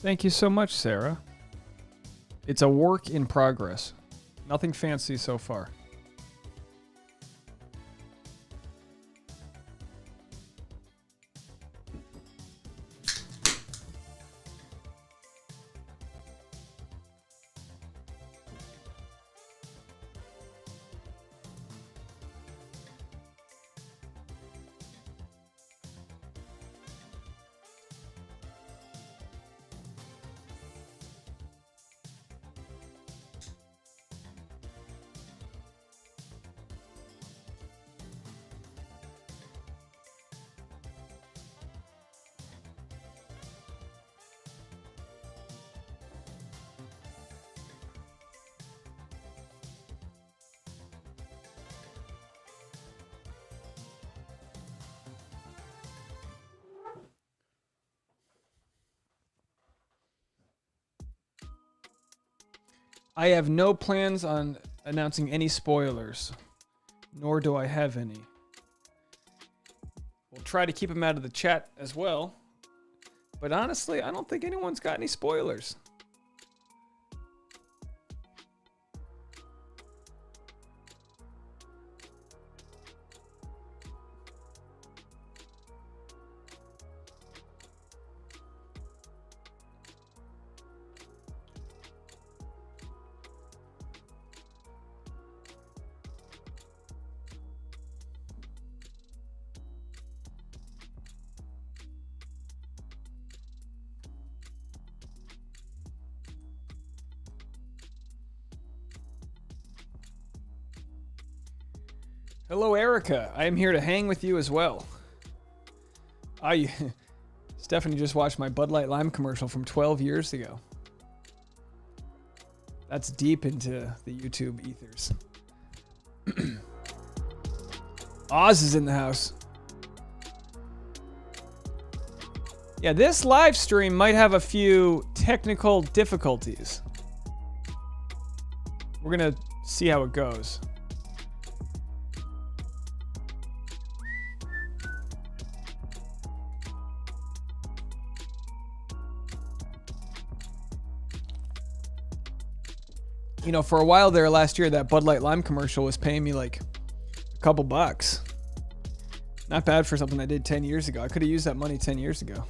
Thank you so much, Sarah. It's a work in progress. Nothing fancy so far. I have no plans on announcing any spoilers, nor do I have any. We'll try to keep them out of the chat as well. But honestly, I don't think anyone's got any spoilers. Hello, Erica. I am here to hang with you as well. Stephanie just watched my Bud Light Lime commercial from 12 years ago. That's deep into the YouTube ethers. Oz is in the house. Yeah, this live stream might have a few technical difficulties. We're gonna see how it goes. You know, for a while there last year, that Bud Light Lime commercial was paying me like a couple bucks. Not bad for something I did 10 years ago. I could have used that money 10 years ago.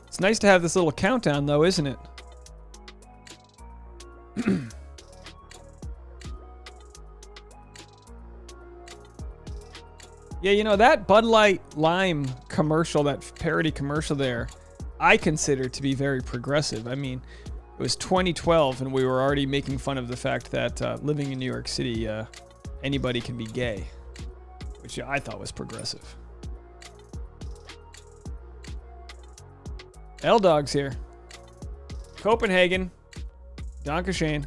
It's nice to have this little countdown though, isn't it? Yeah, you know, that Bud Light Lime commercial, that parody commercial there, I consider to be very progressive. I mean, it was 2012 and we were already making fun of the fact that living in New York City, anybody can be gay, which I thought was progressive. L-Dog's here. Copenhagen. Dankeschön.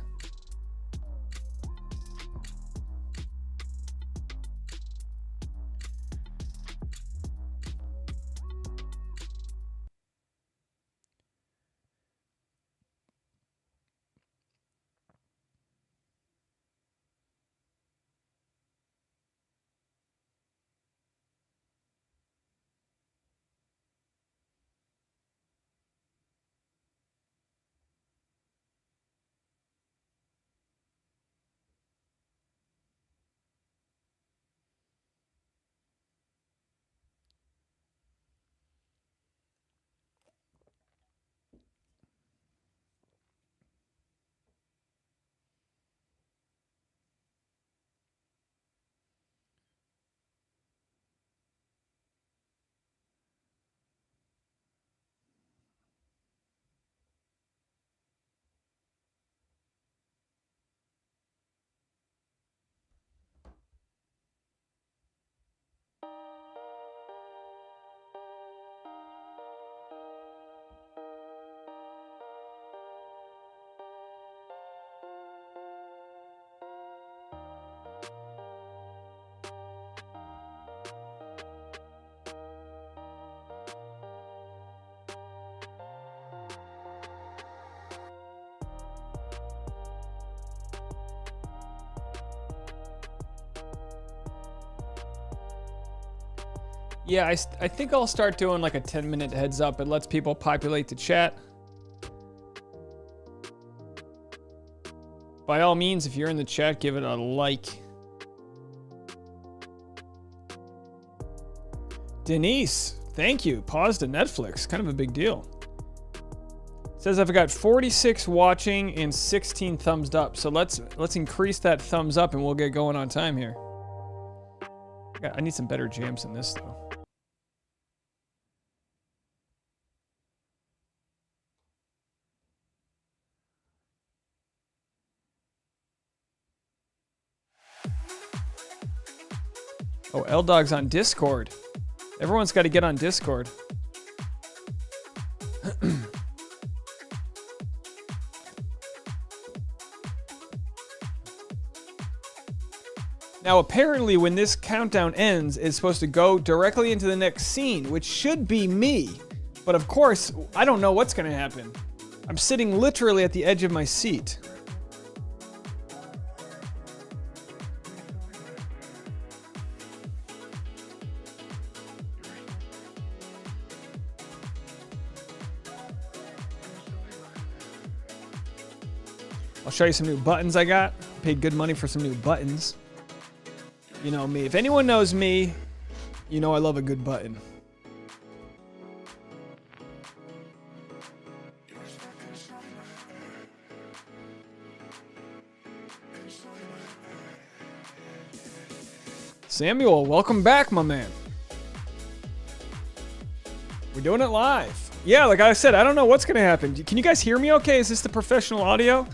Yeah, I think I'll start doing like a 10-minute heads up. It lets people populate the chat. By all means, if you're in the chat, give it a like. Denise, thank you. Pause to Netflix. Kind of a big deal. Says I've got 46 watching and 16 thumbs up. So let's increase that thumbs up and we'll get going on time here. I need some better jams than this though. Oh, L-Dog's on Discord. Everyone's got to get on Discord. Now, apparently, when this countdown ends, it's supposed to go directly into the next scene, which should be me. But of course, I don't know what's going to happen. I'm sitting literally at the edge of my seat. I'll show you some new buttons I got. Paid good money for some new buttons. You know me. If anyone knows me, you know I love a good button. Samuel, welcome back, my man. We're doing it live. Yeah, like I said, I don't know what's going to happen. Can you guys hear me okay? Is this the professional audio?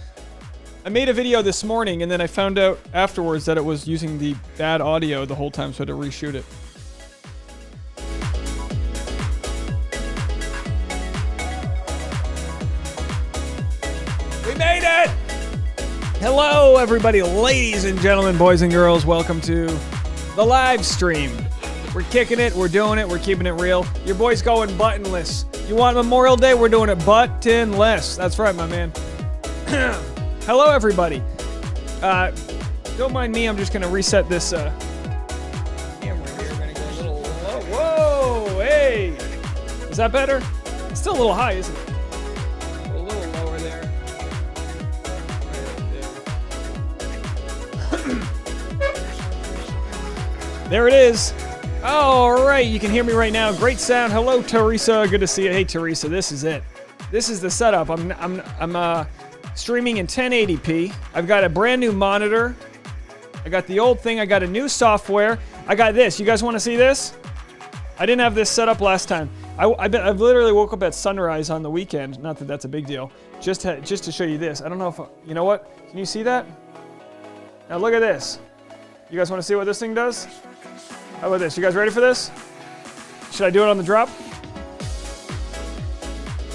I made a video this morning, and then I found out afterwards that it was using the bad audio the whole time, so I had to reshoot it. We made it! Hello, everybody, ladies and gentlemen, boys and girls. Welcome to the live stream. We're kicking it, we're doing it, we're keeping it real. Your boy's going buttonless. You want Memorial Day? We're doing it buttonless. That's right, my man. Hello, everybody. Don't mind me. I'm just going to reset this camera here. I'm going to go a little low. Whoa, hey. Is that better? It's still a little high, isn't it? A little lower there. Right there. There it is. All right, you can hear me right now. Great sound. Hello, Teresa. Good to see you. Hey, Teresa, this is it. This is the setup. I'm streaming in 1080p. I've got a brand new monitor. I got the old thing. I got a new software. I got this. You guys want to see this? I didn't have this set up last time. I've literally woke up at sunrise on the weekend. Not that that's a big deal. Just to show you this. I don't know if you know what. Can you see that? Now look at this. You guys want to see what this thing does? How about this? You guys ready for this? Should I do it on the drop?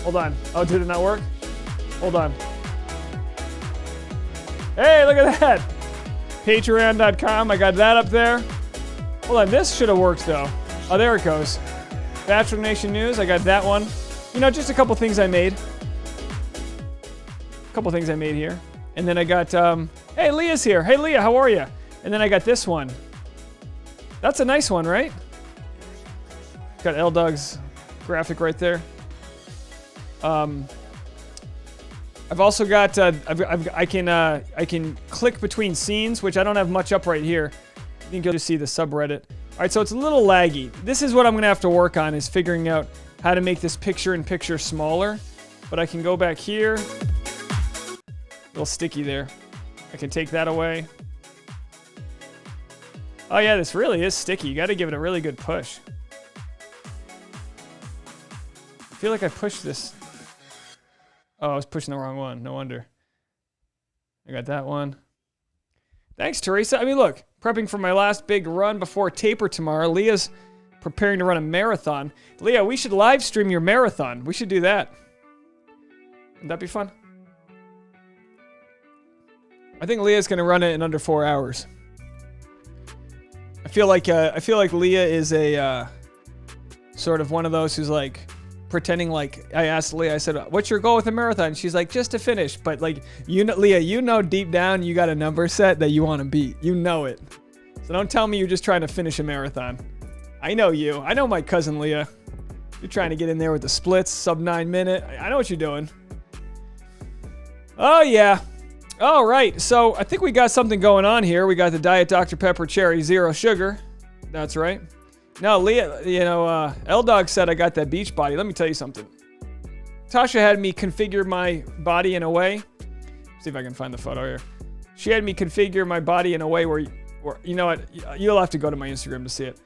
Hold on. Oh, did it not work? Hold on. Hey, look at that. Patreon.com. I got that up there. Hold on. This should have worked, though. Oh, there it goes. Bachelor Nation News. I got that one. You know, just a couple things I made. Here. And then I got, hey, Leah's here. Hey, Leah, how are you? And then I got this one. That's a nice one, right? Got L-Dog's graphic right there. I've also got I can click between scenes, which I don't have much up right here. I think you'll just see the subreddit. All right, so it's a little laggy. This is what I'm gonna have to work on, is figuring out how to make this picture-in-picture smaller. But I can go back here. A little sticky there. I can take that away. Oh yeah, this really is sticky. You got to give it a really good push. I feel like I pushed this. Oh, I was pushing the wrong one. No wonder. I got that one. Thanks, Teresa. I mean, look, prepping for my last big run before taper tomorrow. Leah's preparing to run a marathon. Leah, we should live stream your marathon. We should do that. Would that be fun? I think Leah's going to run it in under 4 hours. I feel like Leah is a sort of one of those who's like pretending like, I asked Leah, I said, what's your goal with the marathon? She's like, just to finish. But like, you know, Leah, you know deep down you got a number set that you want to beat. You know it. So don't tell me you're just trying to finish a marathon. I know you. I know my cousin Leah. You're trying to get in there with the splits, sub 9 minute. I know what you're doing. Oh, yeah. All right. So I think we got something going on here. We got the Diet Dr. Pepper Cherry Zero Sugar. That's right. Now, Leah, L-Dog said I got that beach body. Let me tell you something. Tasha had me configure my body in a way. See if I can find the photo here. She had me configure my body in a way where you know what? You'll have to go to my Instagram to see it.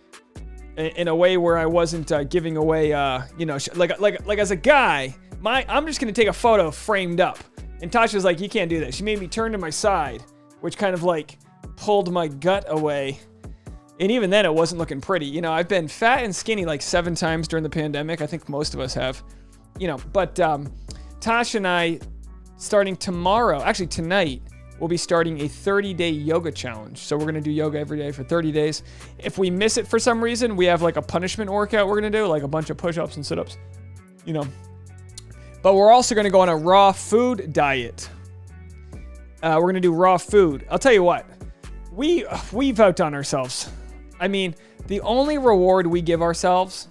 In a way where I wasn't giving away, like as a guy, I'm just gonna take a photo framed up. And Tasha's like, you can't do that. She made me turn to my side, which kind of like pulled my gut away. And even then, it wasn't looking pretty. You know, I've been fat and skinny like 7 times during the pandemic. I think most of us have. You know, but Tasha and I, starting tomorrow, actually tonight, we'll be starting a 30-day yoga challenge. So we're going to do yoga every day for 30 days. If we miss it for some reason, we have like a punishment workout we're going to do, like a bunch of push-ups and sit-ups, you know. But we're also going to go on a raw food diet. We're going to do raw food. I'll tell you what, we've outdone ourselves. I mean, the only reward we give ourselves,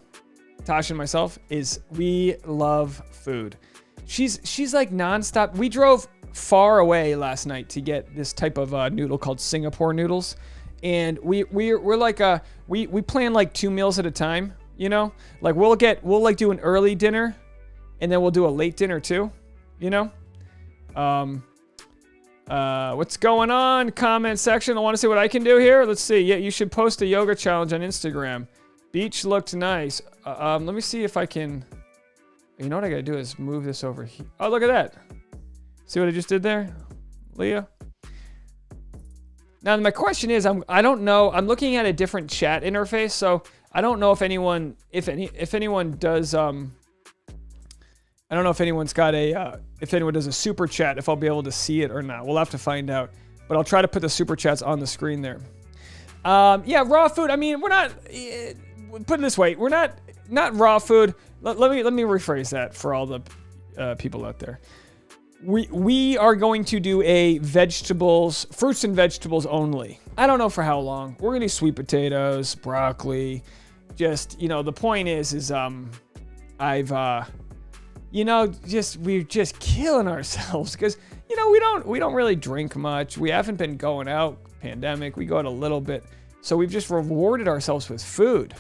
Tasha and myself, is we love food. She's like nonstop. We drove far away last night to get this type of noodle called Singapore noodles, and we're like we plan like 2 meals at a time. You know, like we'll like do an early dinner, and then we'll do a late dinner too. You know, what's going on? Comment section. I want to see what I can do here. Let's see. Yeah, you should post a yoga challenge on Instagram. Beach looked nice. Let me see if I can. You know what I gotta do is move this over here. Oh, look at that. See what I just did there, Leah? Now my question is, I don't know. I'm looking at a different chat interface, so I don't know if anyone does. I don't know if anyone's got if anyone does a super chat, if I'll be able to see it or not. We'll have to find out. But I'll try to put the super chats on the screen there. Yeah, raw food. I mean, we're not. Put it this way, we're not raw food. Let me rephrase that for all the people out there. We are going to do a fruits and vegetables only. I don't know for how long. We're gonna do sweet potatoes, broccoli. Just, you know, the point is we're just killing ourselves because, you know, we don't really drink much. We haven't been going out. Pandemic, we go out a little bit, so we've just rewarded ourselves with food.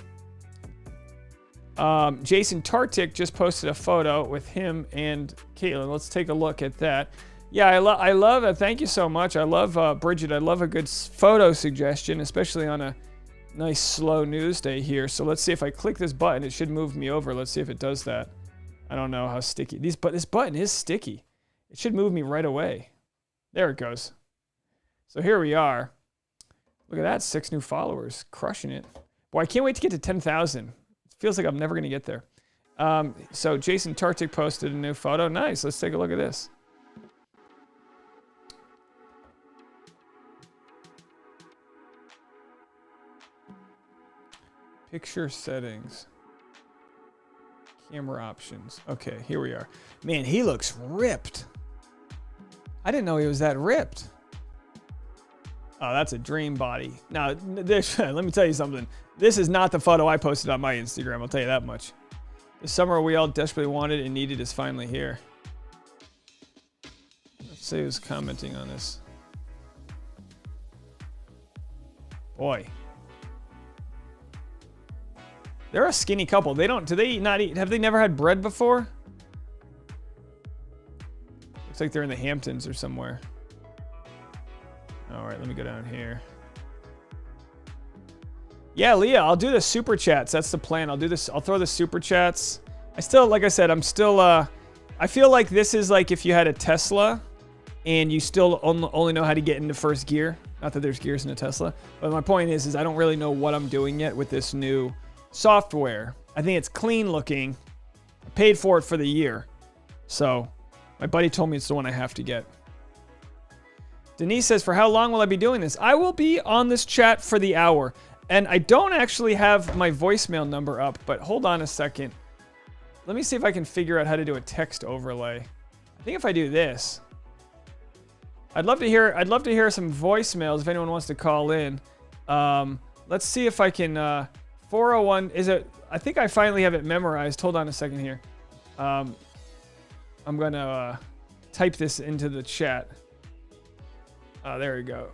Jason Tartik just posted a photo with him and Caitlin. Let's take a look at that. Yeah, I love it. Thank you so much. I love Bridget. I love a good photo suggestion, especially on a nice slow news day here. So let's see if I click this button, it should move me over. Let's see if it does that. I don't know how sticky this button is sticky. It should move me right away. There it goes. So here we are. Look at that, 6 new followers, crushing it. Boy, I can't wait to get to 10,000. Feels like I'm never going to get there. So Jason Tartik posted a new photo. Nice. Let's take a look at this. Picture settings. Camera options. Okay, here we are. Man, he looks ripped. I didn't know he was that ripped. Oh, that's a dream body. Now, let me tell you something. This is not the photo I posted on my Instagram, I'll tell you that much. The summer we all desperately wanted and needed is finally here. Let's see who's commenting on this. Boy. They're a skinny couple. Have they never had bread before? Looks like they're in the Hamptons or somewhere. All right, let me go down here. Yeah, Leah, I'll do the super chats. That's the plan. I'll throw the super chats. Like I said, I feel like this is like if you had a Tesla and you still only know how to get into first gear. Not that there's gears in a Tesla, but my point is I don't really know what I'm doing yet with this new software. I think it's clean looking. I paid for it for the year. So my buddy told me it's the one I have to get. Denise says, for how long will I be doing this? I will be on this chat for the hour. And I don't actually have my voicemail number up, but hold on a second. Let me see if I can figure out how to do a text overlay. I think if I do this, I'd love to hear some voicemails if anyone wants to call in. Let's see if I can 414-790-3030. 401, is it? I think I finally have it memorized. Hold on a second here. I'm going to type this into the chat. There we go.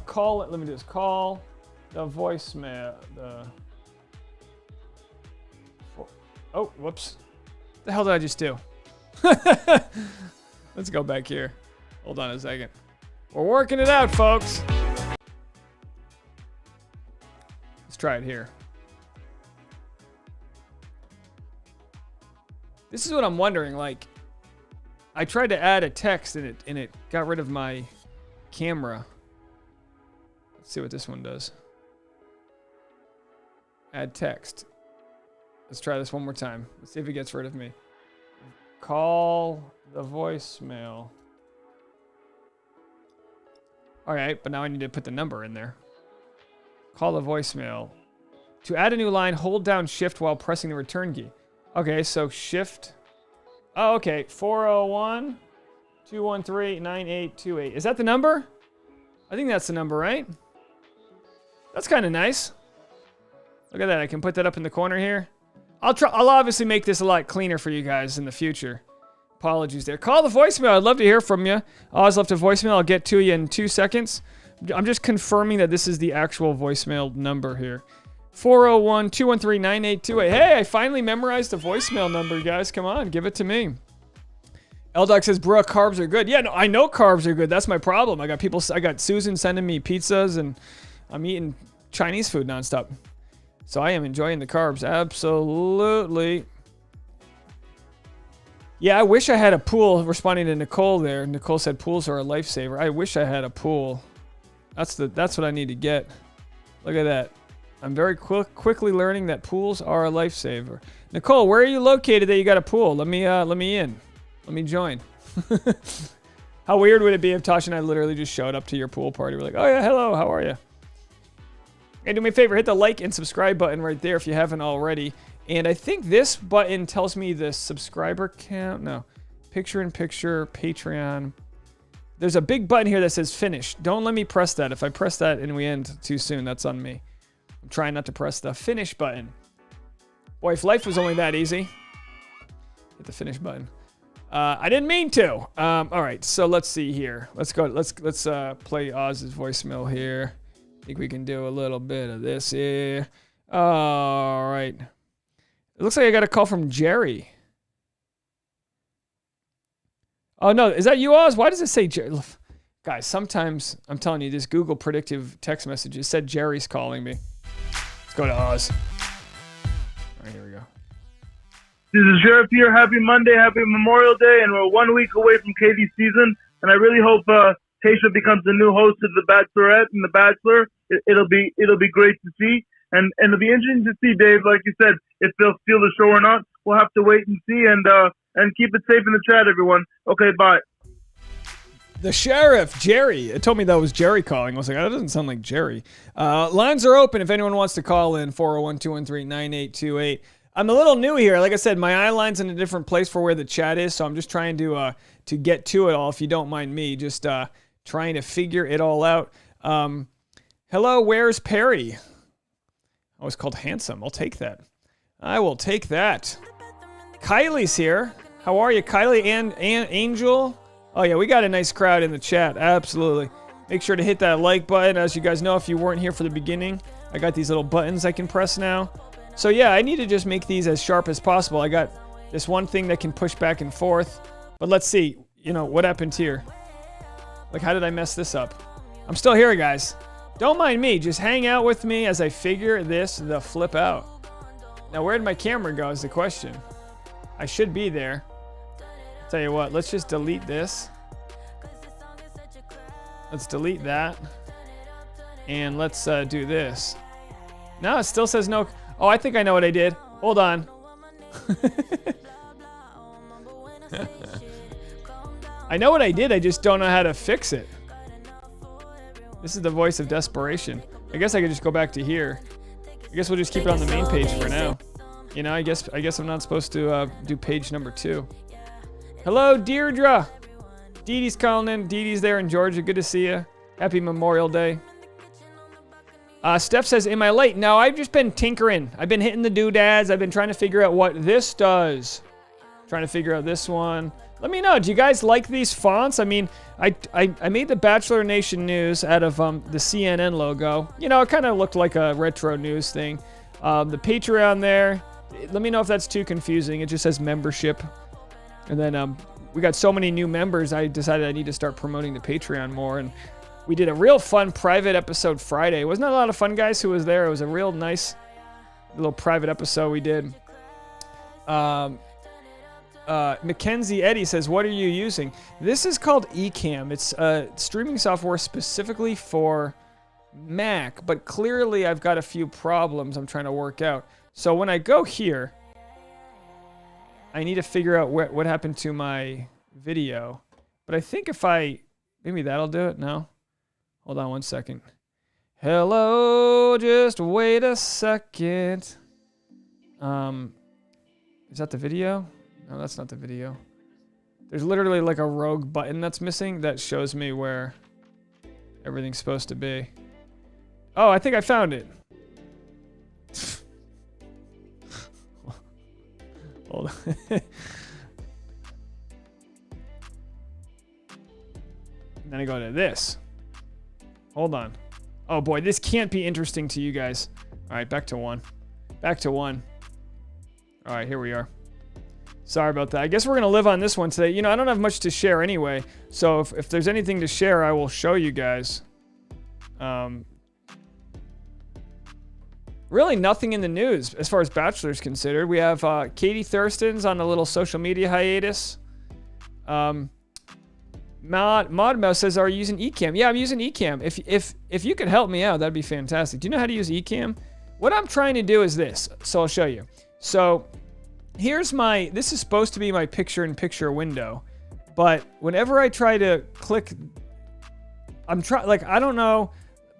Call it. Let me just call the voicemail. Oh, whoops. The hell did I just do? Let's go back here. Hold on a second. We're working it out, folks. Let's try it here. This is what I'm wondering. Like, I tried to add a text and it got rid of my camera. Let's see what this one does. Add text. Let's try this one more time. Let's see if it gets rid of me. Call the voicemail. All right, but now I need to put the number in there. Call the voicemail. To add a new line, hold down shift while pressing the return key. Okay, so shift. Oh, okay. 401-213-9828. Is that the number? I think that's the number, right? That's kind of nice. Look at that. I can put that up in the corner here. I'll obviously make this a lot cleaner for you guys in the future. Apologies there. Call the voicemail. I'd love to hear from you. I always left a voicemail. I'll get to you in 2 seconds. I'm just confirming that this is the actual voicemail number here. 401-213-9828. Hey, I finally memorized the voicemail number, guys. Come on, give it to me. L-Doc says, bruh, carbs are good. Yeah, no, I know carbs are good. That's my problem. I got Susan sending me pizzas, and I'm eating Chinese food nonstop. So I am enjoying the carbs. Absolutely. Yeah, I wish I had a pool. Responding to Nicole there. Nicole said pools are a lifesaver. I wish I had a pool. That's what I need to get. Look at that. I'm very quickly learning that pools are a lifesaver. Nicole, where are you located that you got a pool? Let me in. Let me join. How weird would it be if Tasha and I literally just showed up to your pool party? We're like, oh yeah, hello, how are you? Hey, do me a favor, hit the like and subscribe button right there if you haven't already. And I think this button tells me the subscriber count. No, picture-in-picture, Patreon. There's a big button here that says finish. Don't let me press that. If I press that and we end too soon, that's on me. I'm trying not to press the finish button. Boy, if life was only that easy. Hit the finish button. I didn't mean to. All right, so let's see here. Let's go. Let's play Oz's voicemail here. I think we can do a little bit of this here. All right. It looks like I got a call from Jerry. Oh, no. Is that you, Oz? Why does it say Jerry? Guys, sometimes, I'm telling you, this Google predictive text message, it said Jerry's calling me. Let's go to Oz. All right, here we go. This is Sheriff here. Happy Monday, happy Memorial Day, and we're 1 week away from Katie's season. And I really hope Tasha becomes the new host of The Bachelorette and The Bachelor. It'll be great to see, and it'll be interesting to see, Dave, like you said, if they'll steal the show or not. We'll have to wait and see, and keep it safe in the chat, everyone. Okay, bye. The sheriff, Jerry. It told me that was Jerry calling. I was like, that doesn't sound like Jerry. Lines are open if anyone wants to call in. 401-213-9828. I'm a little new here. Like I said, my eye line's in a different place for where the chat is, so I'm just trying to get to it all, if you don't mind me. Just trying to figure it all out. Hello, where's Perry? I was called handsome. I'll take that. I will take that. Kylie's here. How are you, Kylie and Angel? Oh, yeah, we got a nice crowd in the chat. Absolutely. Make sure to hit that like button. As you guys know, if you weren't here for the beginning, I got these little buttons I can press now. So, yeah, I need to just make these as sharp as possible. I got this one thing that can push back and forth. But let's see. You know, what happened here? Like, how did I mess this up? I'm still here, guys. Don't mind me. Just hang out with me as I figure the flip out. Now, where did my camera go is the question. I should be there. Tell you what, let's just delete this. Let's delete that. And let's do this. No, it still says no. Oh, I think I know what I did. Hold on. I know what I did. I just don't know how to fix it. This is the voice of desperation. I guess I could just go back to here. I guess we'll just keep it on the main page for now. You know, I guess I'm not supposed to do page number 2. Hello, Deirdre. Dee Dee's calling in. Dee Dee's there in Georgia. Good to see you. Happy Memorial Day. Steph says, am I late? No, I've just been tinkering. I've been hitting the doodads. I've been trying to figure out what this does. Trying to figure out this one. Let me know. Do you guys like these fonts? I mean, I made the Bachelor Nation News out of the CNN logo. You know, it kind of looked like a retro news thing. The Patreon there. Let me know if that's too confusing. It just says membership. And then we got so many new members, I decided I need to start promoting the Patreon more. And we did a real fun private episode Friday. Wasn't that a lot of fun, guys, who was there? It was a real nice little private episode we did. Mackenzie Eddie says, what are you using? This is called Ecamm. It's streaming software specifically for Mac, but clearly I've got a few problems I'm trying to work out. So when I go here, I need to figure out what happened to my video. But I think if maybe that'll do it. No? Hold on one second. Hello, just wait a second. Is that the video? No, that's not the video. There's literally like a rogue button that's missing that shows me where everything's supposed to be. Oh, I think I found it. Hold on. Then I go to this. Hold on. Oh boy, this can't be interesting to you guys. All right, back to one. Back to one. All right, here we are. Sorry about that. I guess we're going to live on this one today. You know, I don't have much to share anyway. So if there's anything to share, I will show you guys. Really nothing in the news as far as Bachelor's considered. We have Katie Thurston's on a little social media hiatus. Modmouse says, are you using Ecamm? Yeah, I'm using Ecamm. If you could help me out, that'd be fantastic. Do you know how to use Ecamm? What I'm trying to do is this. So I'll show you. So here's this is supposed to be my picture-in-picture window. But whenever I try to click, I don't know.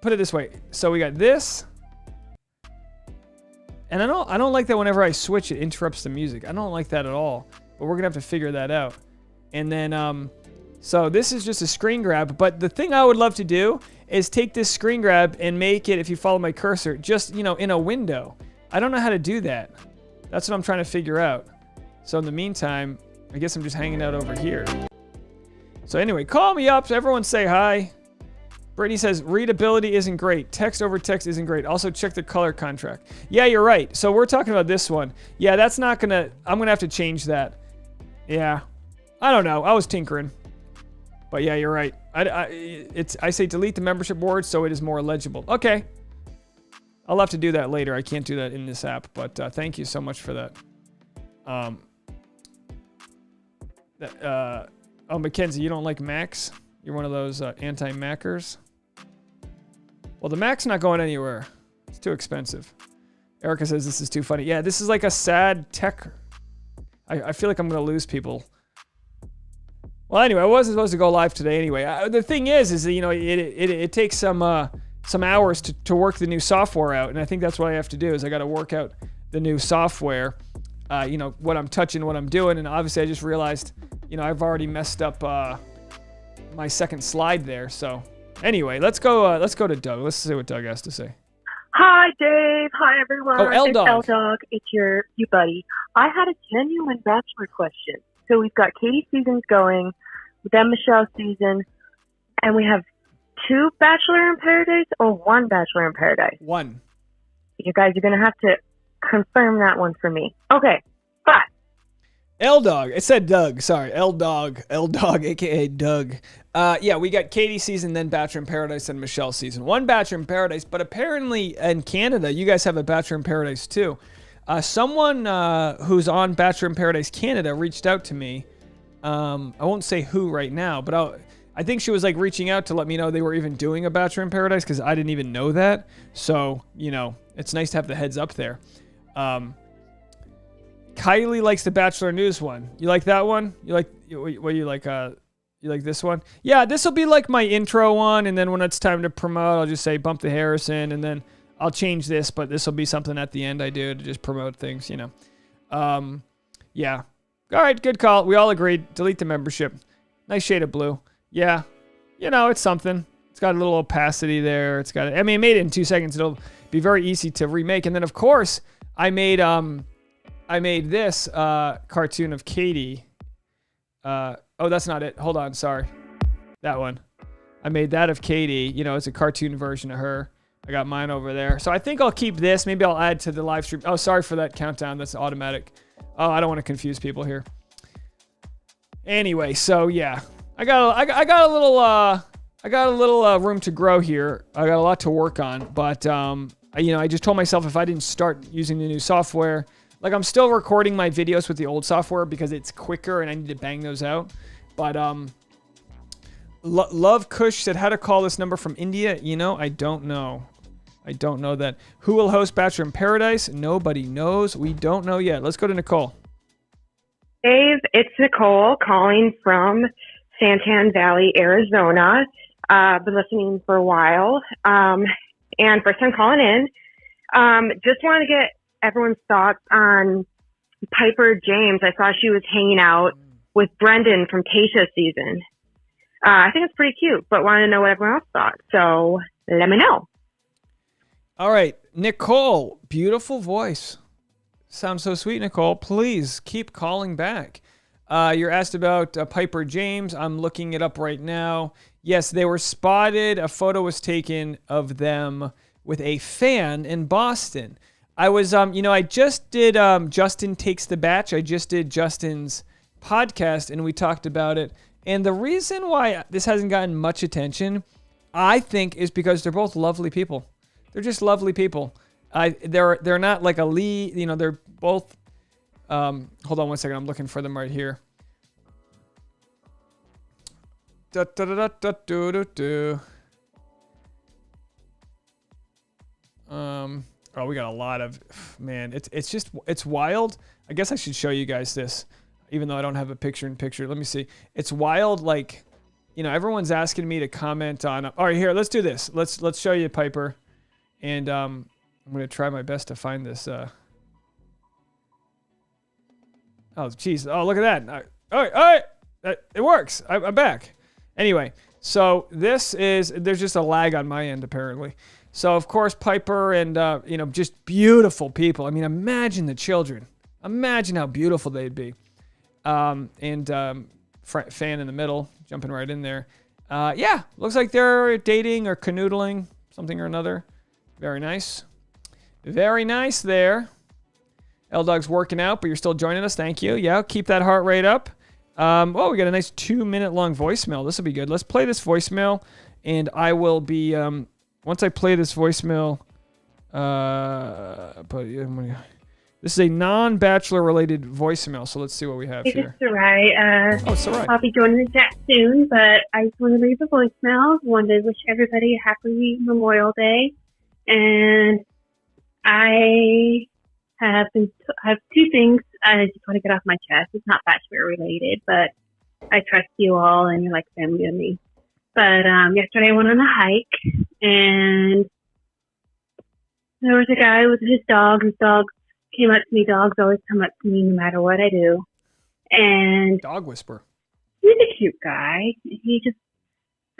Put it this way. So we got this. And I don't like that whenever I switch, it interrupts the music. I don't like that at all. But we're going to have to figure that out. And then, so this is just a screen grab. But the thing I would love to do is take this screen grab and make it, if you follow my cursor, just, you know, in a window. I don't know how to do that. That's what I'm trying to figure out. So in the meantime, I guess I'm just hanging out over here. So anyway, call me up. Everyone say hi. Brittany says, readability isn't great. Text over text isn't great. Also check the color contract. Yeah, you're right. So we're talking about this one. Yeah, that's not gonna, I'm gonna have to change that. Yeah. I don't know. I was tinkering. But yeah, you're right. I say delete the membership board so it is more legible. Okay. I'll have to do that later. I can't do that in this app, but thank you so much for that. Oh, Mackenzie, you don't like Macs? You're one of those anti-Mackers? Well, the Mac's not going anywhere. It's too expensive. Erica says this is too funny. Yeah, this is like a sad tech. I feel like I'm going to lose people. Well, anyway, I wasn't supposed to go live today anyway. The thing is that, you know, it takes some hours to work the new software out, and I think that's what I have to do is I got to work out the new software, you know, what I'm touching, what I'm doing, and obviously I just realized, you know, I've already messed up my second slide there. So anyway, let's go to Doug. Let's see what Doug has to say. Hi, Dave. Hi, everyone. Oh, L-Dog. It's L-Dog. It's you buddy. I had a genuine Bachelor question. So we've got Katie seasons going, then Michelle season, and we have 2 Bachelor in Paradise or 1 Bachelor in Paradise? 1. You guys are going to have to confirm that one for me. Okay, bye. L-Dog. It said Doug. Sorry. L-Dog, a.k.a. Doug. Yeah, we got Katie season, then Bachelor in Paradise, and Michelle season. 1 Bachelor in Paradise, but apparently in Canada, you guys have a Bachelor in Paradise too. Someone who's on Bachelor in Paradise Canada reached out to me. I won't say who right now, but I think she was like reaching out to let me know they were even doing a Bachelor in Paradise because I didn't even know that. So, you know, it's nice to have the heads up there. Kylie likes the Bachelor News one. You like that one? You like you like this one? Yeah, this will be like my intro one, and then when it's time to promote, I'll just say bump the Harrison, and then I'll change this, but this will be something at the end I do to just promote things, you know. Yeah. All right, good call. We all agreed. Delete the membership. Nice shade of blue. Yeah. You know, it's something. It's got a little opacity there. It's got, I mean, I made it in 2 seconds. It'll be very easy to remake. And then of course I made this cartoon of Katie. Oh, that's not it. Hold on. Sorry. That one. I made that of Katie. You know, it's a cartoon version of her. I got mine over there. So I think I'll keep this. Maybe I'll add to the live stream. Oh, sorry for that countdown. That's automatic. Oh, I don't want to confuse people here. Anyway, so yeah, I got a little room to grow here. I got a lot to work on, but I just told myself if I didn't start using the new software, like I'm still recording my videos with the old software because it's quicker and I need to bang those out. But Love Kush said how to call this number from India. You know, I don't know. I don't know that. Who will host Bachelor in Paradise? Nobody knows. We don't know yet. Let's go to Nicole. Dave, it's Nicole calling from Santan Valley, Arizona. Been listening for a while. And first time calling in. Just wanted to get everyone's thoughts on Piper James. I saw she was hanging out with Brendan from Tayshia's season. I think it's pretty cute, but wanted to know what everyone else thought. So let me know. All right, Nicole, beautiful voice. Sounds so sweet, Nicole. Please keep calling back. You're asked about Piper James. I'm looking it up right now. Yes, they were spotted. A photo was taken of them with a fan in Boston. I was, I just did Justin Takes the Batch. I just did Justin's podcast, and we talked about it. And the reason why this hasn't gotten much attention, I think, is because they're both lovely people. They're just lovely people. They're not like a lead, they're both, hold on one second. I'm looking for them right here. We got a lot of, man, it's wild. I guess I should show you guys this, even though I don't have a picture-in-picture. Let me see. It's wild, like, everyone's asking me to comment on, all right, here, let's do this. Let's show you Piper. And I'm going to try my best to find this. Oh, geez. Oh, look at that. All right. It works. I'm back. Anyway, so there's just a lag on my end, apparently. So, of course, Piper and, just beautiful people. I mean, imagine the children. Imagine how beautiful they'd be. Fan in the middle, jumping right in there. Yeah, looks like they're dating or canoodling, something or another. Very nice. Very nice there. L-Dog's working out, but you're still joining us. Thank you. Yeah, keep that heart rate up. We got a nice 2-minute long voicemail. This will be good. Let's play this voicemail, and I will be, once I play this voicemail, this is a non-Bachelor related voicemail, so let's see what we have here. It's Sarai. Oh, Sarai. I'll be joining the chat soon, but I just want to leave a voicemail. Wanted to wish everybody a happy Memorial Day. And I have 2 things I just want to get off my chest. It's not Bachelor related, but I trust you all and you're like family to me. But yesterday I went on a hike and there was a guy with his dog. His dog came up to me. Dogs always come up to me no matter what I do. And dog whisper. He's a cute guy.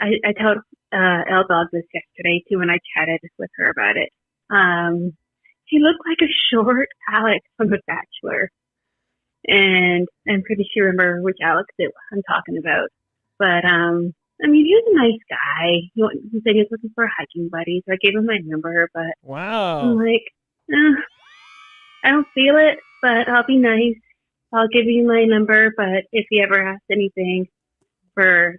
I told L-Dog this yesterday too when I chatted with her about it. He looked like a short Alex from The Bachelor. And I'm pretty sure you remember which Alex I'm talking about. But, he was a nice guy. He said he was looking for a hiking buddy, so I gave him my number, but wow. I'm like, I don't feel it, but I'll be nice. I'll give you my number, but if he ever asks anything for,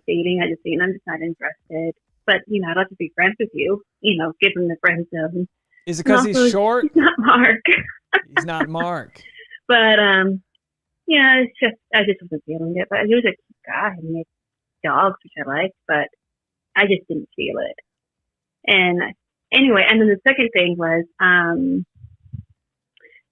dating, I just say, I'm just not interested. But, I'd love to be friends with you, give him the friend zone. Is it because he's short? He's not Mark. He's not Mark. But, it's just, I just wasn't feeling it. But he was a cute guy. He had dogs, which I liked, but I just didn't feel it. And anyway, and then the second thing was,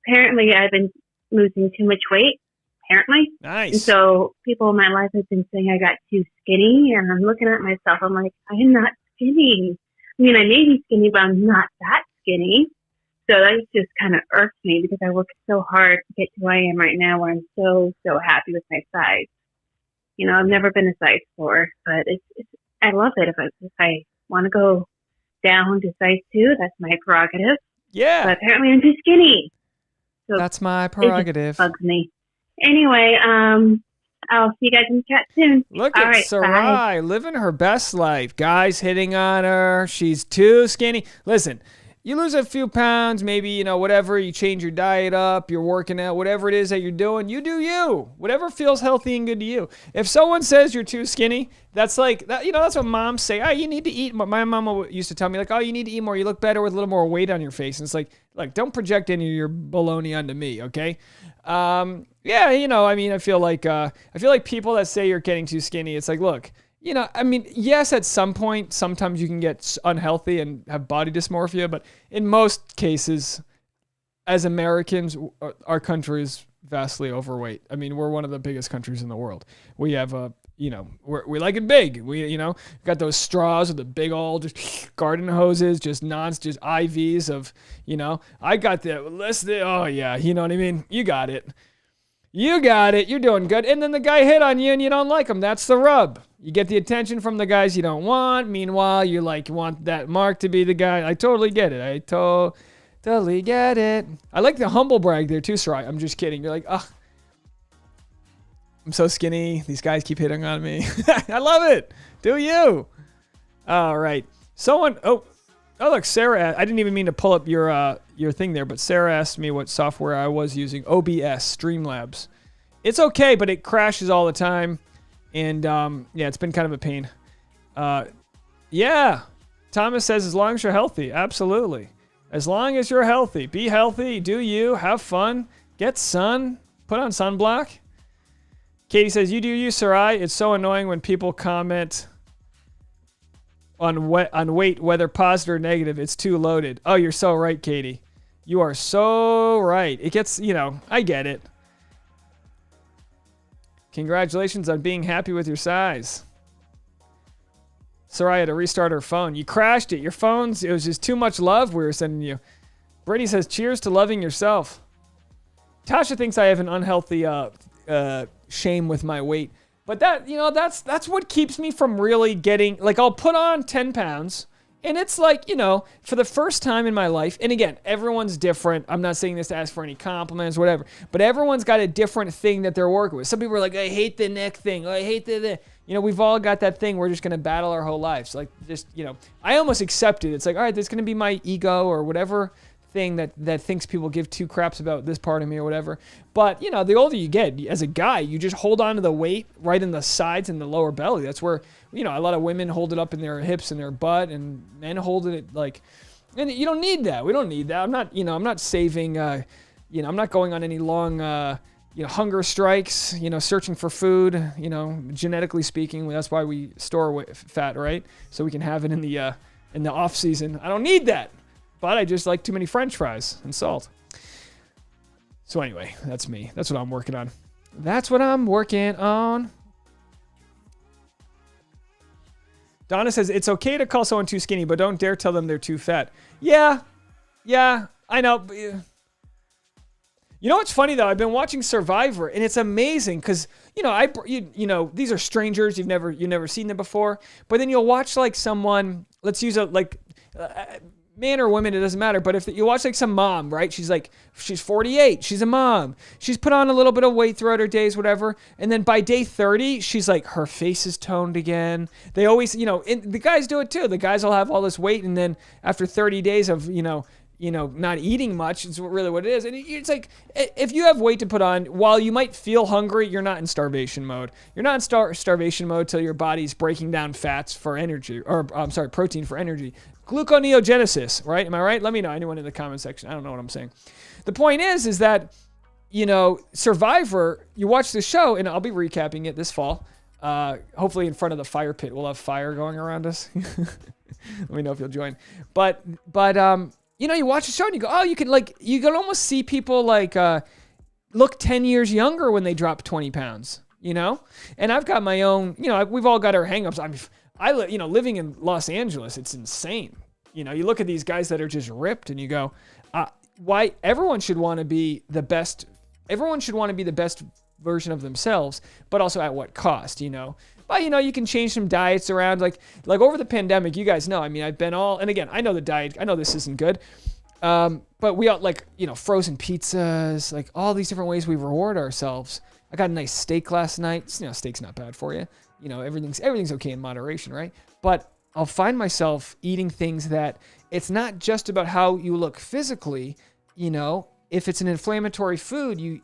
apparently I've been losing too much weight. Apparently. Nice. And so people in my life have been saying I got too skinny, and I'm looking at myself, I'm like, I am not skinny. I mean, I may be skinny, but I'm not that skinny. So that just kind of irks me because I worked so hard to get to where I am right now where I'm so happy with my size. I've never been a size 4, but I love it. If I want to go down to size 2, that's my prerogative. Yeah. But apparently I'm too skinny. So That's my it just prerogative. bugs me. Anyway, I'll see you guys in the chat soon. Look All at right, Sarai living her best life. Guys hitting on her. She's too skinny. Listen, you lose a few pounds, maybe, whatever. You change your diet up. You're working out. Whatever it is that you're doing, you do you. Whatever feels healthy and good to you. If someone says you're too skinny, that's like, that. That's what moms say. Oh, you need to eat. My mama used to tell me, like, oh, you need to eat more. You look better with a little more weight on your face. And it's like, don't project any of your baloney onto me, okay? Yeah, I feel like people that say you're getting too skinny, it's like, look, yes, at some point, sometimes you can get unhealthy and have body dysmorphia, but in most cases, as Americans, our country is vastly overweight. I mean, we're one of the biggest countries in the world. We have we like it big. We, got those straws with the big old just garden hoses, just IVs of, I got oh yeah, you know what I mean? You got it. You got it. You're doing good. And then the guy hit on you and you don't like him. That's the rub. You get the attention from the guys you don't want. Meanwhile, you want that Mark to be the guy. I totally get it. I totally get it. I like the humble brag there too, Sarai. I'm just kidding. You're like, oh, I'm so skinny. These guys keep hitting on me. I love it. Do you? All right. Oh, look, Sarah. I didn't even mean to pull up your thing there, but Sarah asked me what software I was using. OBS, Streamlabs. It's okay, but it crashes all the time. And, yeah, it's been kind of a pain. Yeah. Thomas says, as long as you're healthy. Absolutely. As long as you're healthy. Be healthy. Do you. Have fun. Get sun. Put on sunblock. Katie says, you do you, Sarai. It's so annoying when people comment on weight, whether positive or negative. It's too loaded. Oh, you're so right, Katie. You are so right. It gets, I get it. Congratulations on being happy with your size. Sarai had to restart her phone. You crashed it. Your phone's, it was just too much love we were sending you. Brittany says, cheers to loving yourself. Tasha thinks I have an unhealthy shame with my weight. But that, that's what keeps me from really getting, like, I'll put on 10 pounds, and it's like, for the first time in my life, and again, everyone's different. I'm not saying this to ask for any compliments, whatever, but everyone's got a different thing that they're working with. Some people are like, I hate the neck thing. I hate the we've all got that thing we're just going to battle our whole lives. Like, just, I almost accept it. It's like, all right, this is going to be my ego or whatever thing that thinks people give two craps about this part of me or whatever. But, the older you get, as a guy, you just hold on to the weight right in the sides and the lower belly. That's where, a lot of women hold it up in their hips and their butt, and men hold it like, and you don't need that. We don't need that. I'm not saving, I'm not going on any long, hunger strikes, searching for food, genetically speaking. That's why we store fat, right? So we can have it in the off season. I don't need that. But I just like too many French fries and salt. So anyway, that's me. That's what I'm working on. Donna says, it's okay to call someone too skinny, but don't dare tell them they're too fat. Yeah, I know. You know what's funny, though? I've been watching Survivor, and it's amazing because, these are strangers. You've never seen them before. But then you'll watch, like, someone, let's use man or woman, it doesn't matter. But if you watch like some mom, right? She's 48. She's a mom. She's put on a little bit of weight throughout her days, whatever. And then by day 30, she's like, her face is toned again. They always, and the guys do it too. The guys will have all this weight. And then after 30 days of, not eating much, it's really what it is. And it's like, if you have weight to put on, while you might feel hungry, you're not in starvation mode. You're not in starvation mode till your body's breaking down fats for energy, protein for energy. Gluconeogenesis, right? Am I right? Let me know. Anyone in the comment section. I don't know what I'm saying. The point is that, Survivor, you watch the show, and I'll be recapping it this fall. Hopefully in front of the fire pit. We'll have fire going around us. Let me know if you'll join. But you watch the show and you go, oh, you can almost see people look 10 years younger when they drop 20 pounds, And I've got my own, we've all got our hangups. Living in Los Angeles, it's insane. You look at these guys that are just ripped and you go, why everyone should want to be the best. Everyone should want to be the best version of themselves, but also at what cost, you know? But, you know, you can change some diets around. Like over the pandemic, you guys know, I mean, I've been and again, I know the diet, I know this isn't good. But we all frozen pizzas, like all these different ways we reward ourselves. I got a nice steak last night. You know, steak's not bad for you. You know, everything's okay in moderation, right? But I'll find myself eating things that it's not just about how you look physically. You know, if it's an inflammatory food, you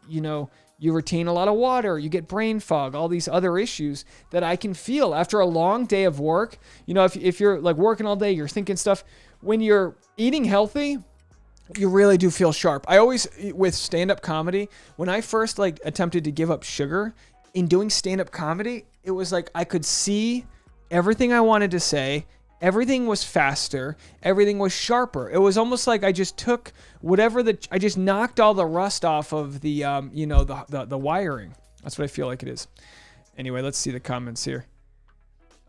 retain a lot of water, you get brain fog, all these other issues that I can feel after a long day of work. You know, if you're like working all day, you're thinking stuff. When you're eating healthy, you really do feel sharp. I always, with stand-up comedy, when I first like attempted to give up sugar, in doing stand-up comedy, it was like I could see everything I wanted to say. Everything was faster. Everything was sharper. It was almost like I just took I just knocked all the rust off of the, the wiring. That's what I feel like it is. Anyway, let's see the comments here.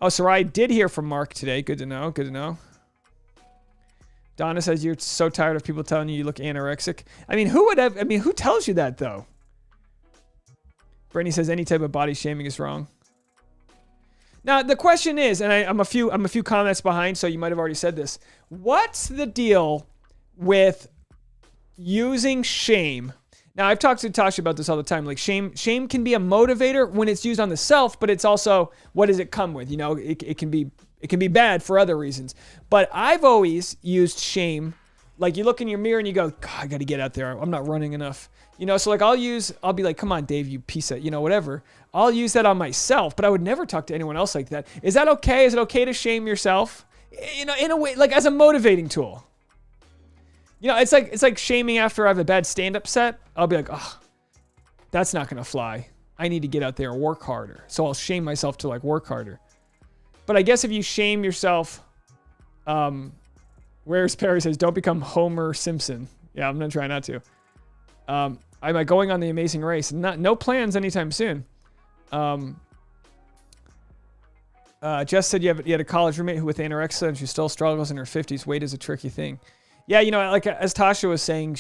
Oh, Sarai did hear from Mark today. Good to know. Good to know. Donna says you're so tired of people telling you look anorexic. I mean, who tells you that though? Brittany says any type of body shaming is wrong. Now the question is, and I'm a few comments behind, so you might have already said this. What's the deal with using shame? Now I've talked to Tasha about this all the time. Like shame can be a motivator when it's used on the self, but it's also, what does it come with? You know, it can be bad for other reasons. But I've always used shame. Like you look in your mirror and you go, God, I got to get out there. I'm not running enough. You know, so like I'll be like, come on, Dave, you piece of, whatever. I'll use that on myself, but I would never talk to anyone else like that. Is that okay? Is it okay to shame yourself? You know, in a way, like as a motivating tool. You know, it's like shaming after I have a bad stand-up set. I'll be like, oh, that's not going to fly. I need to get out there and work harder. So I'll shame myself to like work harder. But I guess if you shame yourself, where's Perry says, don't become Homer Simpson. Yeah, I'm going to try not to. Am I going on The Amazing Race? No plans anytime soon. Jess said you had a college roommate who with anorexia and she still struggles in her 50s. Weight is a tricky thing. Yeah, you know, like as Tasha was saying,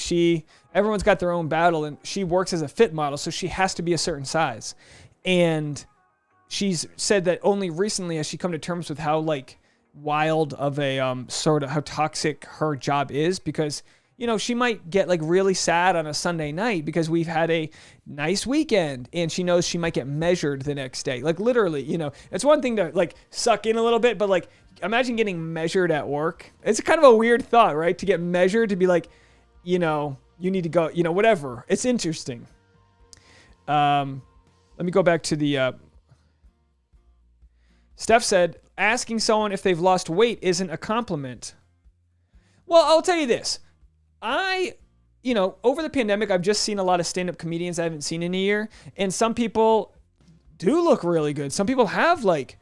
everyone's got their own battle and she works as a fit model, so she has to be a certain size. And she's said that only recently has she come to terms with how like wild of a sort of how toxic her job is, because you know, she might get like really sad on a Sunday night because we've had a nice weekend and she knows she might get measured the next day. Like literally, you know, it's one thing to like suck in a little bit, but like imagine getting measured at work. It's kind of a weird thought, right? To get measured, to be like, you know, you need to go, you know, whatever. It's interesting. Let me go back to the, Steph said, asking someone if they've lost weight isn't a compliment. Well, I'll tell you this. Over the pandemic, I've just seen a lot of stand-up comedians I haven't seen in a year. And some people do look really good. Some people have like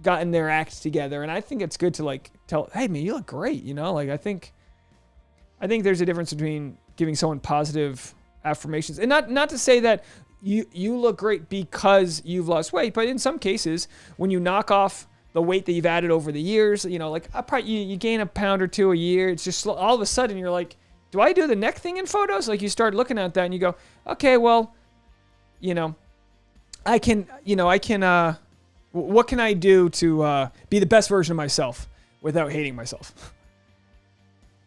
gotten their act together. And I think it's good to like tell, hey man, you look great. You know, like I think there's a difference between giving someone positive affirmations and not to say that you look great because you've lost weight. But in some cases, when you knock off the weight that you've added over the years, you know, like you gain a pound or two a year. It's just all of a sudden you're like, do I do the neck thing in photos? Like you start looking at that and you go, okay, well, you know, I can, what can I do to be the best version of myself without hating myself?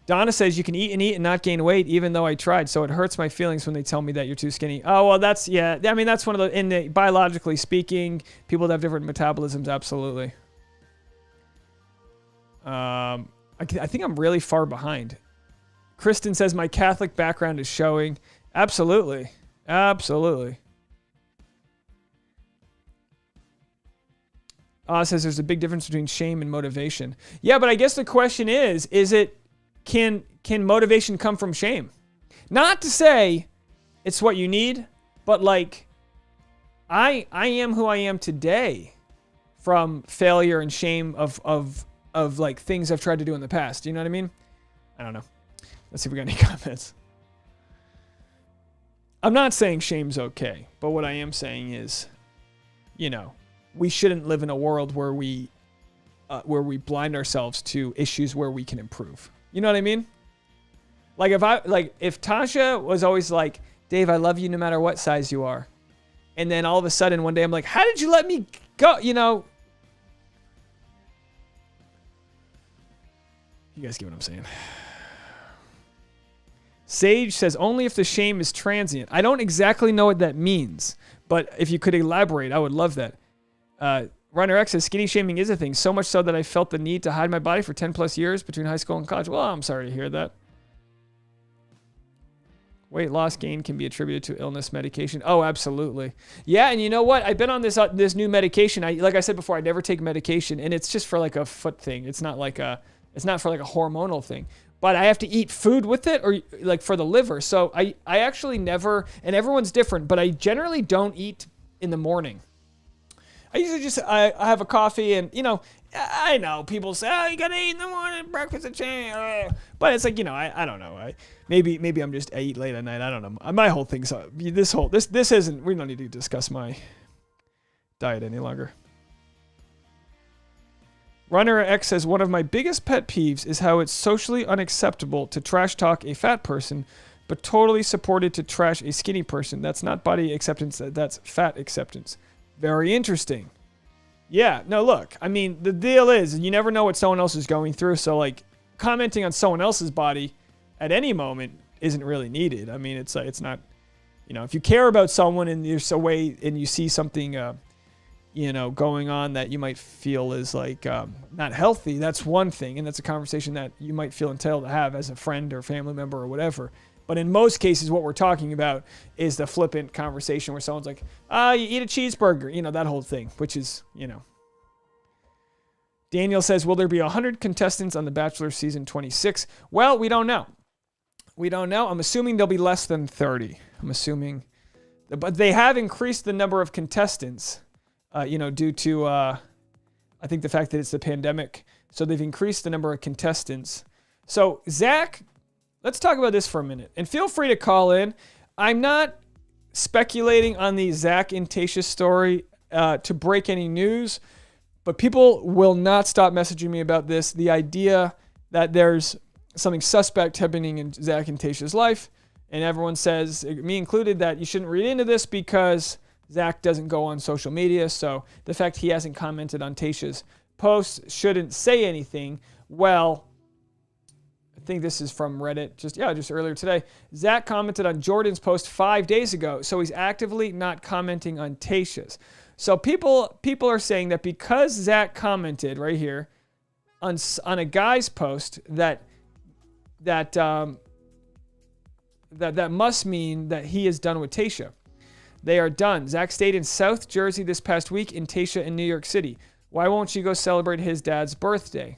Donna says you can eat and not gain weight, even though I tried. So it hurts my feelings when they tell me that you're too skinny. Oh, well, that's one of the, biologically speaking, people that have different metabolisms. Absolutely. I think I'm really far behind. Kristen says my Catholic background is showing. Absolutely. Absolutely. Says there's a big difference between shame and motivation. Yeah, but I guess the question is can motivation come from shame? Not to say it's what you need, but like I am who I am today from failure and shame of like things I've tried to do in the past. You know what I mean? I don't know. Let's see if we got any comments. I'm not saying shame's okay, but what I am saying is, you know, we shouldn't live in a world where we blind ourselves to issues where we can improve. You know what I mean? Like if Tasha was always like, Dave, I love you no matter what size you are. And then all of a sudden one day I'm like, how did you let me go? You know, you guys get what I'm saying. Sage says, only if the shame is transient. I don't exactly know what that means, but if you could elaborate, I would love that. Runner X says, skinny shaming is a thing, so much so that I felt the need to hide my body for 10 plus years between high school and college. Well, I'm sorry to hear that. Weight loss gain can be attributed to illness, medication. Oh, absolutely. Yeah, and you know what? I've been on this new medication. Like I said before, I never take medication, and it's just for like a foot thing. It's not for like a hormonal thing. But I have to eat food with it, or like for the liver. So I actually never, and everyone's different, but I generally don't eat in the morning. I usually just, I have a coffee, and, you know, I know people say, oh, you gotta eat in the morning, breakfast and change. But it's like, you know, I don't know. Maybe I eat late at night. I don't know. My whole thing's, this isn't, we don't need to discuss my diet any longer. Runner X says, one of my biggest pet peeves is how it's socially unacceptable to trash talk a fat person, but totally supported to trash a skinny person. That's not body acceptance, that's fat acceptance. Very interesting. Yeah, no, look, I mean, the deal is you never know what someone else is going through, so like commenting on someone else's body at any moment isn't really needed. I mean, it's not, you know, if you care about someone and there's a way and you see something, you know, going on that you might feel is like not healthy, that's one thing, and that's a conversation that you might feel entitled to have as a friend or family member or whatever. But in most cases, what we're talking about is the flippant conversation where someone's like, you eat a cheeseburger, you know, that whole thing, which is, you know. Daniel says, will there be 100 contestants on The Bachelor season 26? Well, we don't know. We don't know. I'm assuming there'll be less than 30. I'm assuming. But they have increased the number of contestants, you know, due to, I think the fact that it's the pandemic. So they've increased the number of contestants. So Zach, let's talk about this for a minute. And feel free to call in. I'm not speculating on the Zach and Tayshia story to break any news, but people will not stop messaging me about this. The idea that there's something suspect happening in Zach and Tayshia's life, and everyone says, me included, that you shouldn't read into this because Zach doesn't go on social media, so the fact he hasn't commented on Tayshia's posts shouldn't say anything. Well, I think this is from Reddit, just earlier today. Zach commented on Jordan's post 5 days ago, so he's actively not commenting on Tayshia's. So people are saying that because Zach commented right here on a guy's post that must mean that he is done with Tayshia. They are done. Zach stayed in South Jersey this past week, and Tayshia in New York City. Why won't she go celebrate his dad's birthday?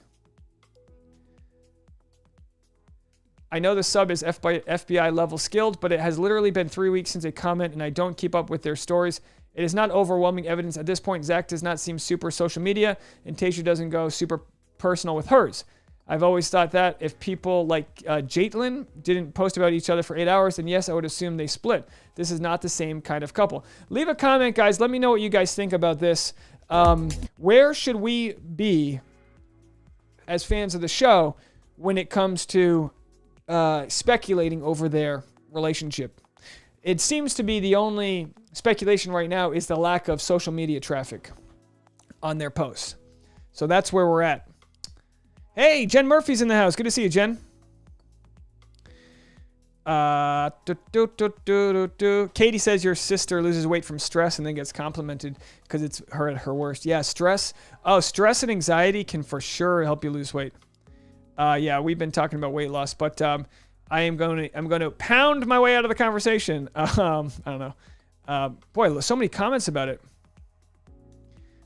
I know the sub is FBI level skilled, but it has literally been 3 weeks since a comment, and I don't keep up with their stories. It is not overwhelming evidence at this point. Zach does not seem super social media, and Tayshia doesn't go super personal with hers. I've always thought that if people like Jaitlyn didn't post about each other for 8 hours, then yes, I would assume they split. This is not the same kind of couple. Leave a comment, guys. Let me know what you guys think about this. Where should we be as fans of the show when it comes to speculating over their relationship? It seems to be the only speculation right now is the lack of social media traffic on their posts. So that's where we're at. Hey, Jen Murphy's in the house. Good to see you, Jen. Katie says your sister loses weight from stress and then gets complimented because it's her at her worst. Yeah, stress. Oh, stress and anxiety can for sure help you lose weight. Yeah, we've been talking about weight loss, but I'm going to pound my way out of the conversation. I don't know. Boy, so many comments about it.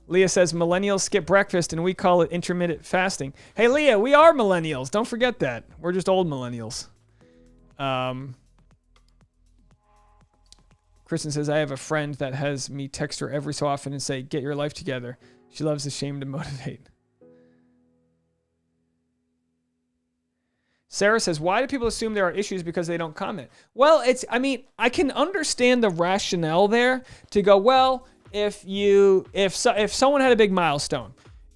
Leah says millennials skip breakfast and we call it intermittent fasting. Hey, Leah, we are millennials. Don't forget that. We're just old millennials. Kristen says, I have a friend that has me text her every so often and say, get your life together. She loves the shame to motivate. Sarah says, why do people assume there are issues because they don't comment? Well, I can understand the rationale there to go, well, if someone had a big milestone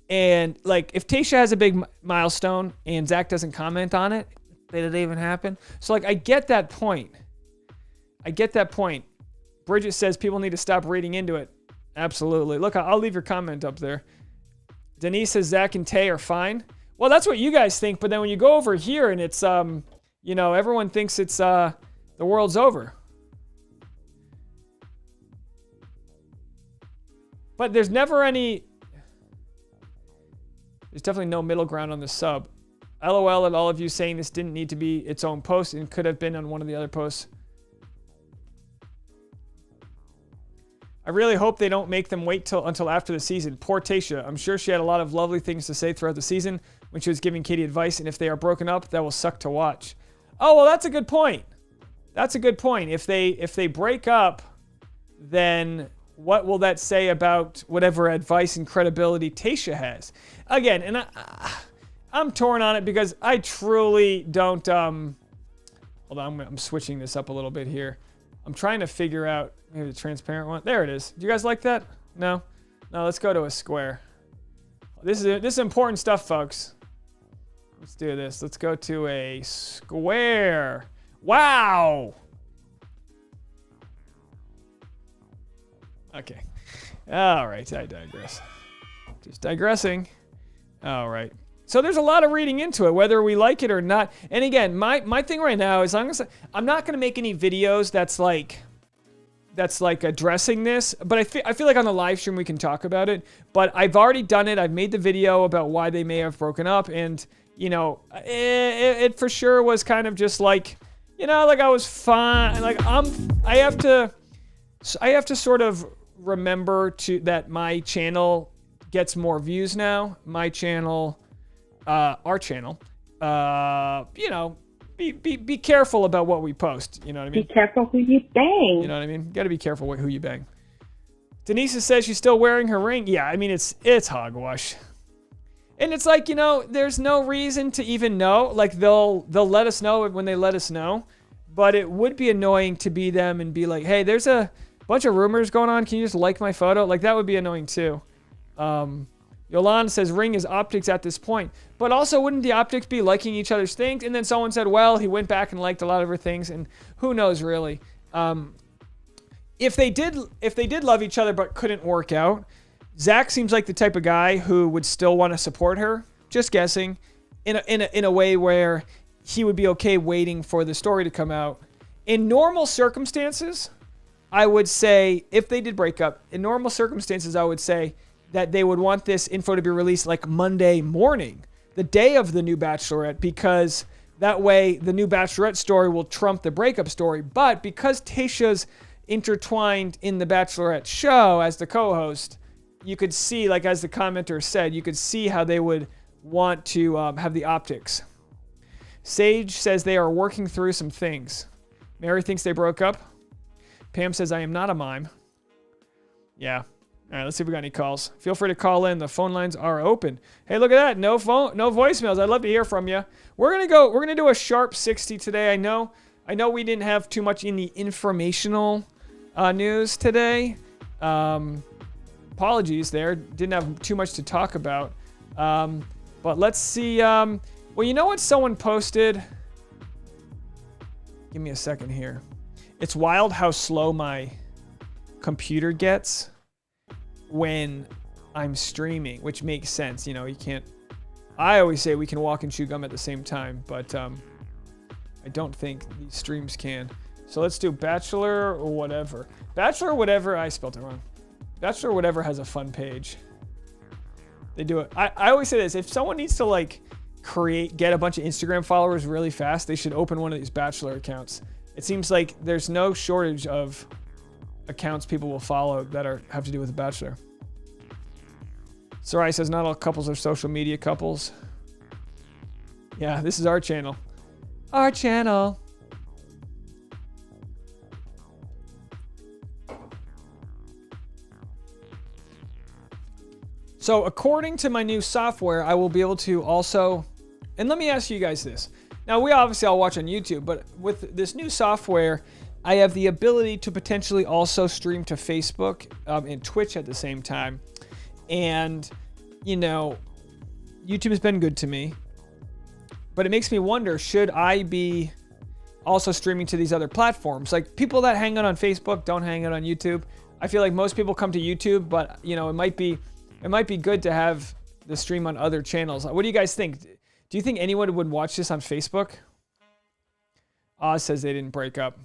and like if Tayshia has a big milestone and Zach doesn't comment on it, did it even happen? So like, I get that point. Bridget says people need to stop reading into it. Absolutely. Look, I'll leave your comment up there. Denise says Zach and Tay are fine. Well, that's what you guys think, but then when you go over here and it's, everyone thinks it's, the world's over. But there's definitely no middle ground on the sub. LOL at all of you saying this didn't need to be its own post and could have been on one of the other posts. I really hope they don't make them wait until after the season. Poor Tayshia. I'm sure she had a lot of lovely things to say throughout the season when she was giving Katie advice, and if they are broken up, that will suck to watch. Oh, well, that's a good point. That's a good point. If they break up, then what will that say about whatever advice and credibility Tayshia has? Again, and I'm torn on it because I truly don't. Hold on, I'm switching this up a little bit here. I'm trying to figure out maybe the transparent one. There it is. Do you guys like that? No? No, let's go to a square. This is important stuff, folks. Let's do this. Let's go to a square. Wow! Okay. All right, I digress. Just digressing. All right. So there's a lot of reading into it, whether we like it or not. And again, my thing right now is I'm not going to make any videos that's like addressing this, but I feel like on the live stream we can talk about it. But I've already done it. I've made the video about why they may have broken up, and it for sure was kind of just like, like I was fine. Like I have to sort of remember that my channel gets more views now. My channel. Our channel, be careful about what we post. You know what I mean? Be careful who you bang. You know what I mean? Got to be careful who you bang. Denise says she's still wearing her ring. Yeah, I mean, it's hogwash. And it's like, there's no reason to even know. Like, they'll let us know when they let us know. But it would be annoying to be them and be like, hey, there's a bunch of rumors going on. Can you just like my photo? Like, that would be annoying too. Yolanda says ring is optics at this point. But also, wouldn't the optics be liking each other's things? And then someone said, well, he went back and liked a lot of her things. And who knows, really. If they did love each other but couldn't work out, Zach seems like the type of guy who would still want to support her. Just guessing. In a way where he would be okay waiting for the story to come out. In normal circumstances, I would say, if they did break up, in normal circumstances, I would say that they would want this info to be released like Monday morning, the day of the new Bachelorette, because that way the new Bachelorette story will trump the breakup story. But because Tayshia's intertwined in the Bachelorette show as the co-host, you could see, like as the commenter said, you could see how they would want to have the optics. Sage says they are working through some things. Mary thinks they broke up. Pam says, I am not a mime. Yeah. All right, let's see if we got any calls. Feel free to call in. The phone lines are open. Hey, look at that. No voicemails. I'd love to hear from you. We're gonna do a sharp 60 today. I know we didn't have too much in the informational news today. Apologies there. Didn't have too much to talk about. But let's see. Well, you know what someone posted? Give me a second here. It's wild how slow my computer gets when I'm streaming, which makes sense. You can't. I always say we can walk and chew gum at the same time, but I don't think these streams can. So let's do Bachelor or whatever. Bachelor whatever. I spelled it wrong. Bachelor whatever has a fun page. They do it. I always say this: if someone needs to get a bunch of Instagram followers really fast, they should open one of these Bachelor accounts. It seems like there's no shortage of accounts people will follow that have to do with The Bachelor. Sarai says not all couples are social media couples. Yeah, this is our channel. Our channel. So according to my new software, I will be able to also, and let me ask you guys this. Now, we obviously all watch on YouTube, but with this new software, I have the ability to potentially also stream to Facebook and Twitch at the same time. And, YouTube has been good to me. But it makes me wonder, should I be also streaming to these other platforms. Like people that hang out on Facebook don't hang out on YouTube. I feel like most people come to YouTube, but you know, it might be good to have the stream on other channels. What do you guys think? Do you think anyone would watch this on Facebook? Oz says they didn't break up.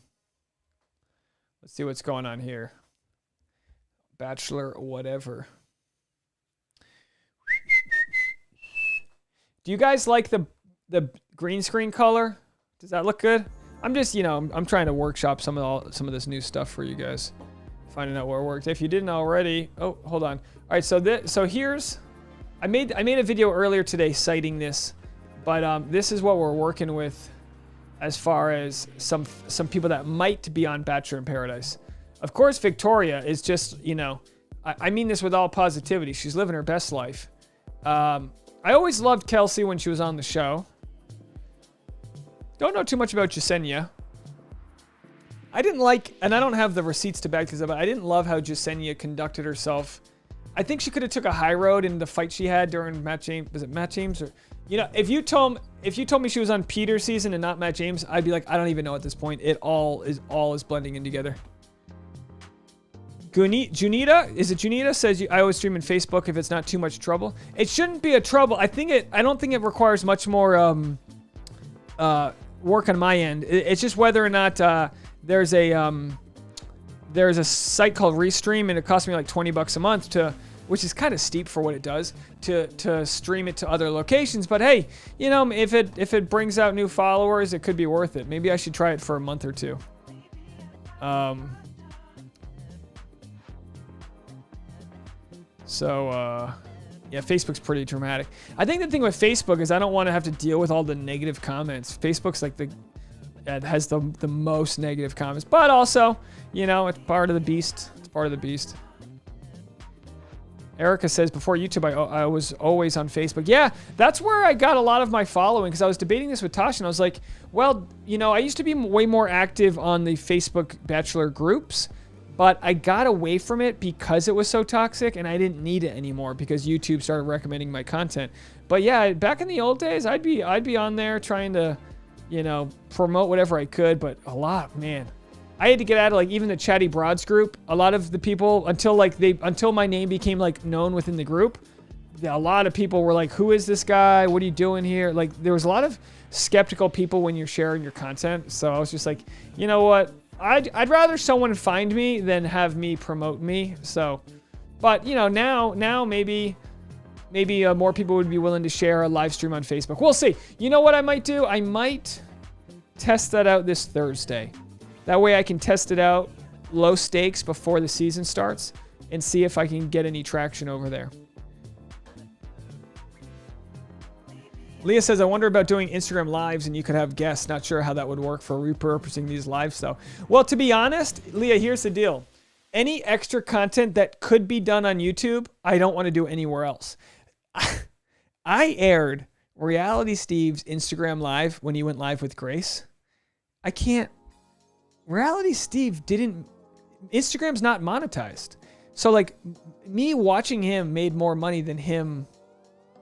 Let's see what's going on here. Bachelor whatever. Do you guys like the green screen color? Does that look good? I'm just, you know, I'm trying to workshop some of this new stuff for you guys. Finding out where it worked. If you didn't already, oh, hold on. All right, so here's, I made a video earlier today citing this, but this is what we're working with as far as some people that might be on Bachelor in Paradise. Of course, Victoria is just, you know, I mean this with all positivity. She's living her best life. I always loved Kelsey when she was on the show. Don't know too much about Jasenia. I didn't like, and I don't have the receipts to back this up, but I didn't love how Jasenia conducted herself. I think she could have took a high road in the fight she had during Matt James. Was it Matt James? Or, you know, if you told me she was on Peter's season and not Matt James, I'd be like, I don't even know at this point. It all is blending in together. Junita says I always stream in Facebook if it's not too much trouble. It shouldn't be a trouble. I don't think it requires much more work on my end. It's just whether or not there's a site called Restream, and it costs me like $20 a month which is kind of steep for what it does, to stream it to other locations. But hey, you know, if it brings out new followers, it could be worth it. Maybe I should try it for a month or two. Yeah, Facebook's pretty dramatic. I think the thing with Facebook is I don't want to have to deal with all the negative comments. Facebook's like it has the most negative comments, but also, you know, it's part of the beast. It's part of the beast. Erica says, before YouTube, I was always on Facebook. Yeah, that's where I got a lot of my following, because I was debating this with Tasha, and I was like, well, you know, I used to be way more active on the Facebook Bachelor groups, but I got away from it because it was so toxic, and I didn't need it anymore because YouTube started recommending my content. But yeah, back in the old days, I'd be on there trying to, you know, promote whatever I could, but a lot, man. I had to get out of like even the Chatty Broads group. A lot of the people, until my name became like known within the group, a lot of people were like, who is this guy? What are you doing here? Like there was a lot of skeptical people when you're sharing your content. So I was just like, you know what? I'd rather someone find me than have me promote me. So, but you know, now maybe more people would be willing to share a live stream on Facebook. We'll see. You know what I might do? I might test that out this Thursday. That way I can test it out low stakes before the season starts and see if I can get any traction over there. Leah says, I wonder about doing Instagram lives and you could have guests. Not sure how that would work for repurposing these lives though. Well, to be honest, Leah, here's the deal. Any extra content that could be done on YouTube, I don't want to do anywhere else. I aired Reality Steve's Instagram live when he went live with Grace. I can't. Reality Steve Instagram's not monetized. So like me watching him made more money than him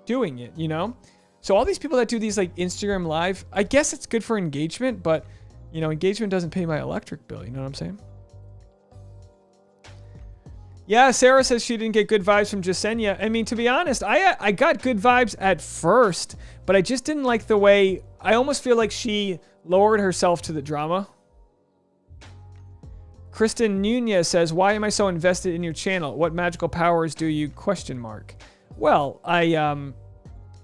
doing it, you know? So all these people that do these like Instagram live, I guess it's good for engagement, but you know, engagement doesn't pay my electric bill. You know what I'm saying? Yeah, Sarah says she didn't get good vibes from Jasenia. I mean, to be honest, I got good vibes at first, but I just didn't like the way, I almost feel like she lowered herself to the drama. Kristen Nunez says, why am I so invested in your channel? What magical powers do you ? Well,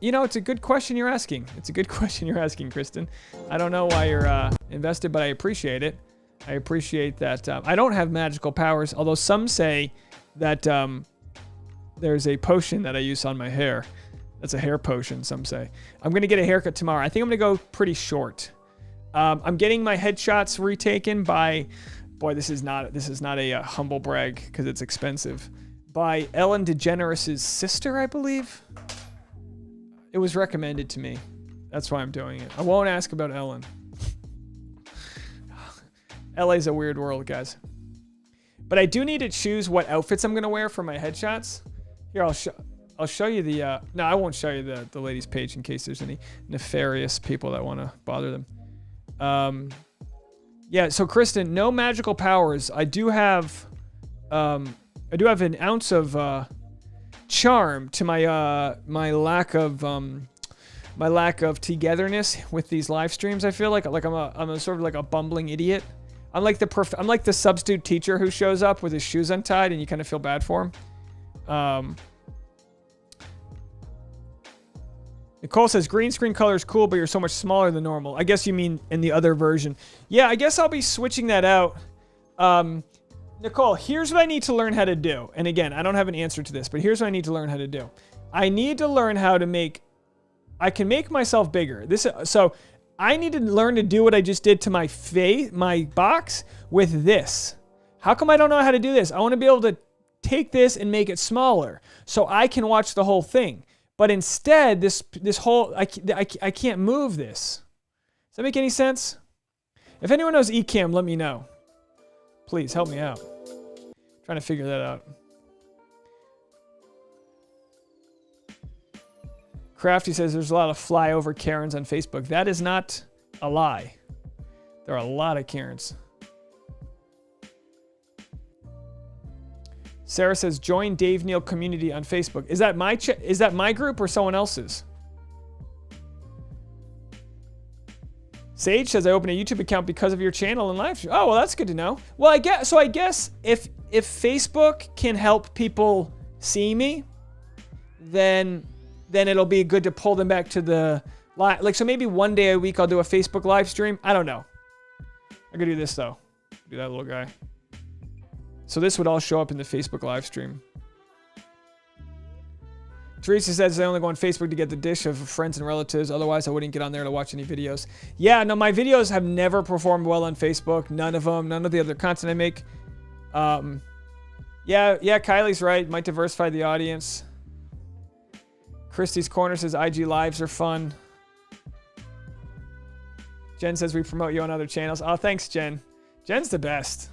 you know, it's a good question you're asking. It's a good question you're asking, Kristen. I don't know why you're invested, but I appreciate it. I appreciate that. I don't have magical powers, although some say that there's a potion that I use on my hair. That's a hair potion, some say. I'm going to get a haircut tomorrow. I think I'm going to go pretty short. I'm getting my headshots retaken by... Boy, this is not a humble brag because it's expensive. By Ellen DeGeneres' sister, I believe. It was recommended to me. That's why I'm doing it. I won't ask about Ellen. LA's a weird world, guys. But I do need to choose what outfits I'm gonna wear for my headshots. Here, I'll show you the. No, I won't show you the ladies' page in case there's any nefarious people that want to bother them. Yeah, so Kristen, no magical powers. I do have an ounce of charm to my lack of togetherness with these live streams. I feel like I'm a sort of like a bumbling idiot. I'm like the substitute teacher who shows up with his shoes untied and you kind of feel bad for him. Nicole says green screen color is cool, but you're so much smaller than normal. I guess you mean in the other version. Yeah, I guess I'll be switching that out. Nicole, here's what I need to learn how to do. And again, I don't have an answer to this, but here's what I need to learn how to do. I need to learn how to I can make myself bigger. So I need to learn to do what I just did to my box with this. How come I don't know how to do this? I want to be able to take this and make it smaller so I can watch the whole thing. But instead, this whole, I can't move this. Does that make any sense? If anyone knows Ecamm, let me know. Please help me out. I'm trying to figure that out. Crafty says there's a lot of flyover Karens on Facebook. That is not a lie. There are a lot of Karens. Sarah says, join Dave Neal community on Facebook. Is that my group or someone else's? Sage says, I opened a YouTube account because of your channel and live stream. Oh, well, that's good to know. Well, I guess if Facebook can help people see me, then it'll be good to pull them back to the live. So maybe one day a week I'll do a Facebook live stream. I don't know. I could do this though. Do that little guy. So this would all show up in the Facebook live stream. Teresa says I only go on Facebook to get the dish of friends and relatives. Otherwise, I wouldn't get on there to watch any videos. Yeah, no, my videos have never performed well on Facebook. None of them. None of the other content I make. Yeah, Kylie's right. Might diversify the audience. Christy's Corner says IG Lives are fun. Jen says we promote you on other channels. Oh, thanks, Jen. Jen's the best.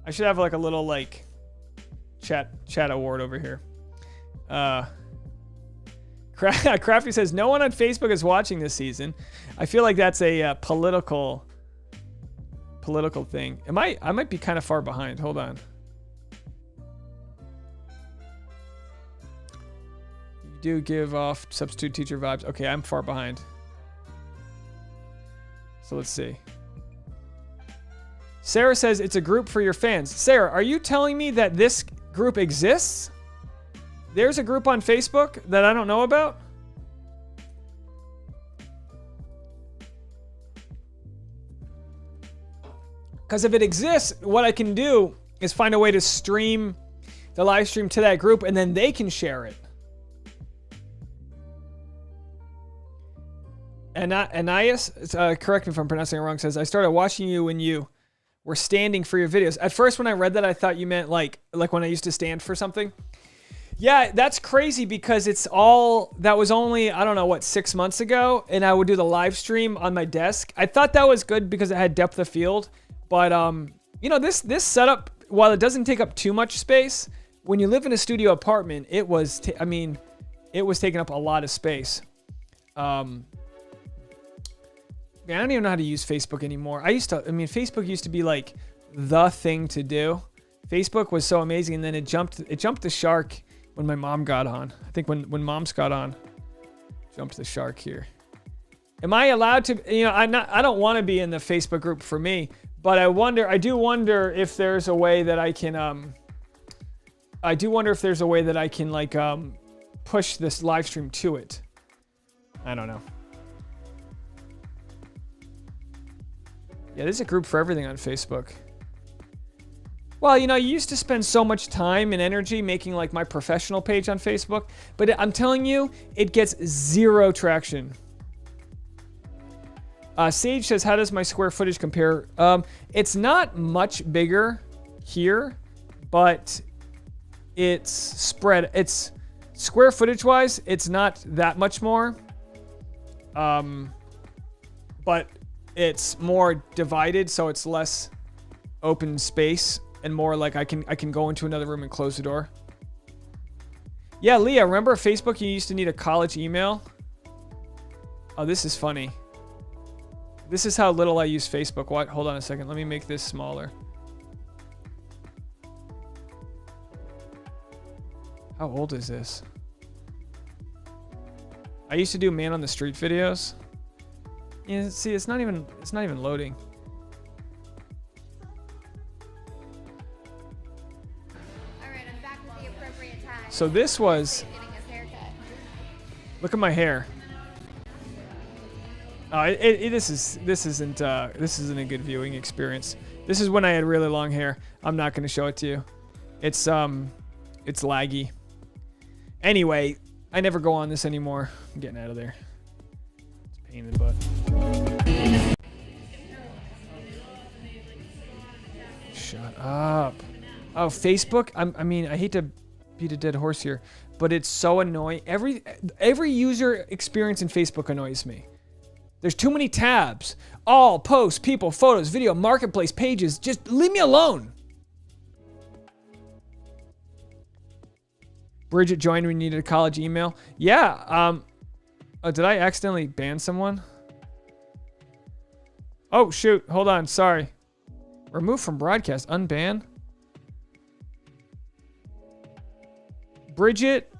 I should have like a little like chat award over here. Crafty says no one on Facebook is watching this season. I feel like that's a political thing. I might be kind of far behind. Hold on. You do give off substitute teacher vibes. Okay, I'm far behind. So let's see. Sarah says it's a group for your fans. Sarah, are you telling me that this group exists? There's a group on Facebook that I don't know about? Because if it exists, what I can do is find a way to stream the live stream to that group and then they can share it. And Anais, correct me if I'm pronouncing it wrong, says, I started watching you when you were standing for your videos. At first, when I read that, I thought you meant like when I used to stand for something. Yeah, that's crazy because that was only, I don't know, 6 months ago, and I would do the live stream on my desk. I thought that was good because it had depth of field, but this setup, while it doesn't take up too much space, when you live in a studio apartment, it was taking up a lot of space. I don't even know how to use Facebook anymore. Facebook used to be like the thing to do. Facebook was so amazing, and then it jumped the shark when my mom got on. I think when moms got on, jumped the shark here. Am I allowed to? I don't want to be in the Facebook group for me, but I do wonder if there's a way that I can. I do wonder if there's a way that I can push this live stream to it. I don't know. Yeah, there's a group for everything on Facebook. Well, you used to spend so much time and energy making like my professional page on Facebook, but I'm telling you, it gets zero traction. Sage says, how does my square footage compare? It's not much bigger here, but it's spread. It's square footage wise, it's not that much more. But it's more divided, so it's less open space and more like I can go into another room and close the door. Yeah, Leah, remember Facebook? You used to need a college email. Oh, this is funny. This is how little I use Facebook. What? Hold on a second. Let me make this smaller. How old is this? I used to do man on the street videos. Yeah, see, it's not even loading. All right, I'm back with the appropriate time. So this was. Getting his haircut. Look at my hair. This isn't a good viewing experience. This is when I had really long hair. I'm not going to show it to you. It's laggy. Anyway, I never go on this anymore. I'm getting out of there. It's a pain in the butt. Shut up. Oh, Facebook? I mean, I hate to beat a dead horse here, but it's so annoying. Every user experience in Facebook annoys me. There's too many tabs. All, posts, people, photos, video, marketplace, pages. Just leave me alone. Bridget joined when you needed a college email. Yeah. Oh, did I accidentally ban someone? Oh, shoot. Hold on. Sorry. Remove from broadcast. Unban. Bridget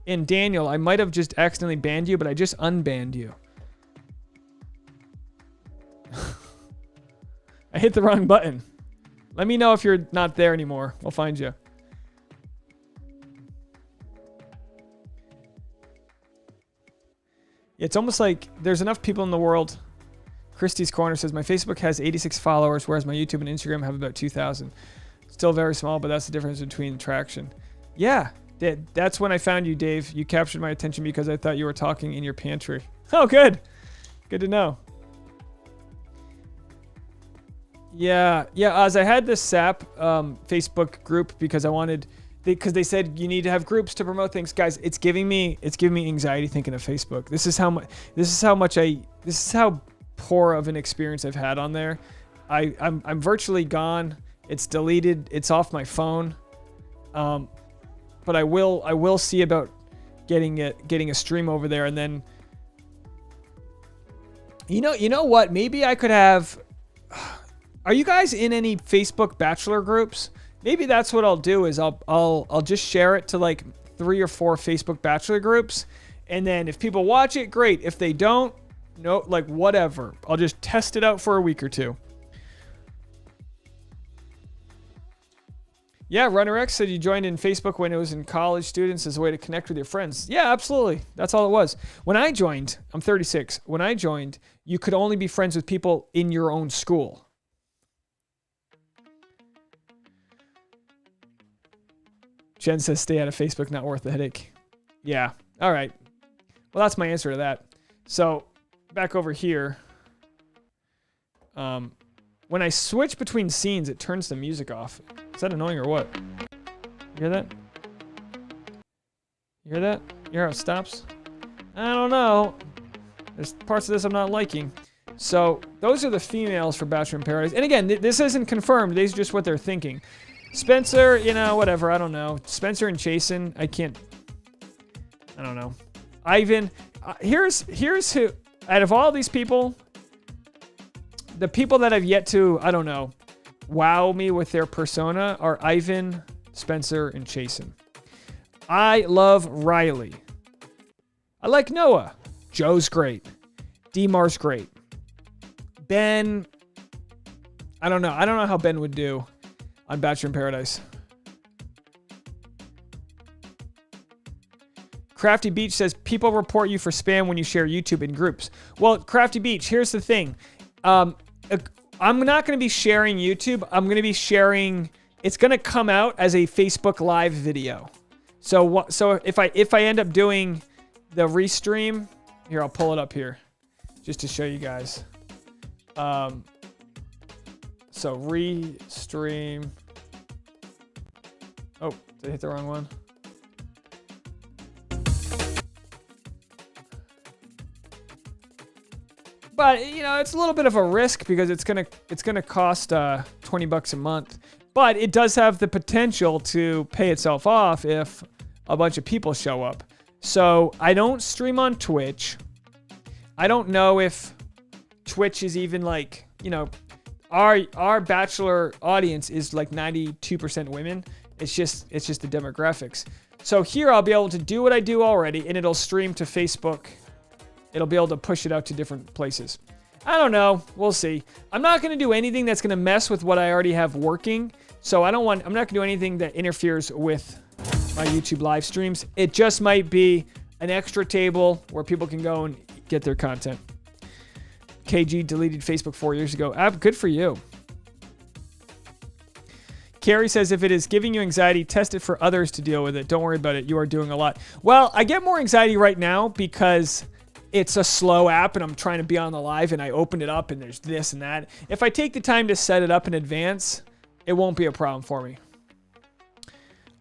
and Daniel, I might have just accidentally banned you, but I just unbanned you. I hit the wrong button. Let me know if you're not there anymore. We'll find you. It's almost like there's enough people in the world. Christie's Corner says, my Facebook has 86 followers, whereas my YouTube and Instagram have about 2,000. Still very small, but that's the difference between traction. Yeah, that's when I found you, Dave. You captured my attention because I thought you were talking in your pantry. Oh, good. Good to know. Yeah, as I had this SAP Facebook group because I wanted... Because they said you need to have groups to promote things, guys. It's giving me anxiety thinking of Facebook. This is how poor of an experience I've had on there. I'm virtually gone. It's deleted. It's off my phone. But I will see about getting a stream over there, and then you know what? Maybe I could have. Are you guys in any Facebook Bachelor groups? Maybe that's what I'll do is I'll just share it to like 3 or 4 Facebook Bachelor groups. And then if people watch it, great. If they don't, no, like whatever. I'll just test it out for a week or 2. Yeah, Runner X said you joined in Facebook when it was in college students as a way to connect with your friends. Yeah, absolutely. That's all it was. When I joined, I'm 36. When I joined, you could only be friends with people in your own school. Jen says, stay out of Facebook, not worth the headache. Yeah. All right. Well, that's my answer to that. So back over here. When I switch between scenes, it turns the music off. Is that annoying or what? You hear that? You hear that? You hear how it stops? I don't know. There's parts of this I'm not liking. So those are the females for Bachelor in Paradise. And again, this isn't confirmed. These are just what they're thinking. Spencer, whatever, I don't know. Spencer and Chasen, I don't know. Ivan, here's who, out of all these people, the people that have yet to, I don't know, wow me with their persona are Ivan, Spencer, and Chasen. I love Riley. I like Noah. Joe's great. Demar's great. Ben, I don't know. I don't know how Ben would do on Bachelor in Paradise. Crafty Beach says, people report you for spam when you share YouTube in groups. Well, Crafty Beach, here's the thing. I'm not going to be sharing YouTube. I'm going to be sharing, it's going to come out as a Facebook Live video. So if I end up doing the restream, here, I'll pull it up here just to show you guys. So restream. Oh, did I hit the wrong one? But it's a little bit of a risk because it's gonna cost $20 a month. But it does have the potential to pay itself off if a bunch of people show up. So I don't stream on Twitch. I don't know if Twitch is even like, our Bachelor audience is like 92% women. It's just the demographics. So here I'll be able to do what I do already, and it'll stream to Facebook. It'll be able to push it out to different places. I don't know. We'll see. I'm not going to do anything that's going to mess with what I already have working. So I'm not going to do anything that interferes with my YouTube live streams. It just might be an extra table where people can go and get their content. KG deleted Facebook 4 years ago. Good for you. Carrie says, if it is giving you anxiety, test it for others to deal with it. Don't worry about it. You are doing a lot. Well, I get more anxiety right now because it's a slow app and I'm trying to be on the live and I open it up and there's this and that. If I take the time to set it up in advance, it won't be a problem for me.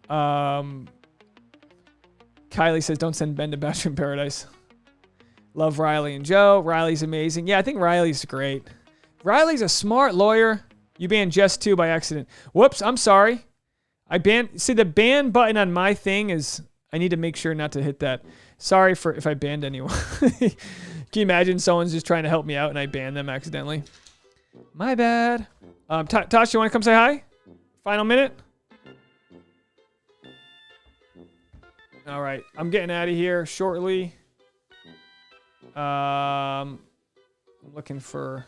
Kylie says, don't send Ben to Bachelor in Paradise. Love Riley and Joe. Riley's amazing. Yeah, I think Riley's great. Riley's a smart lawyer. You banned Jess too by accident. Whoops, I'm sorry. See, the ban button on my thing is, I need to make sure not to hit that. Sorry for if I banned anyone. Can you imagine someone's just trying to help me out and I ban them accidentally? My bad. Tosh, you want to come say hi? Final minute? All right, I'm getting out of here shortly. I'm looking for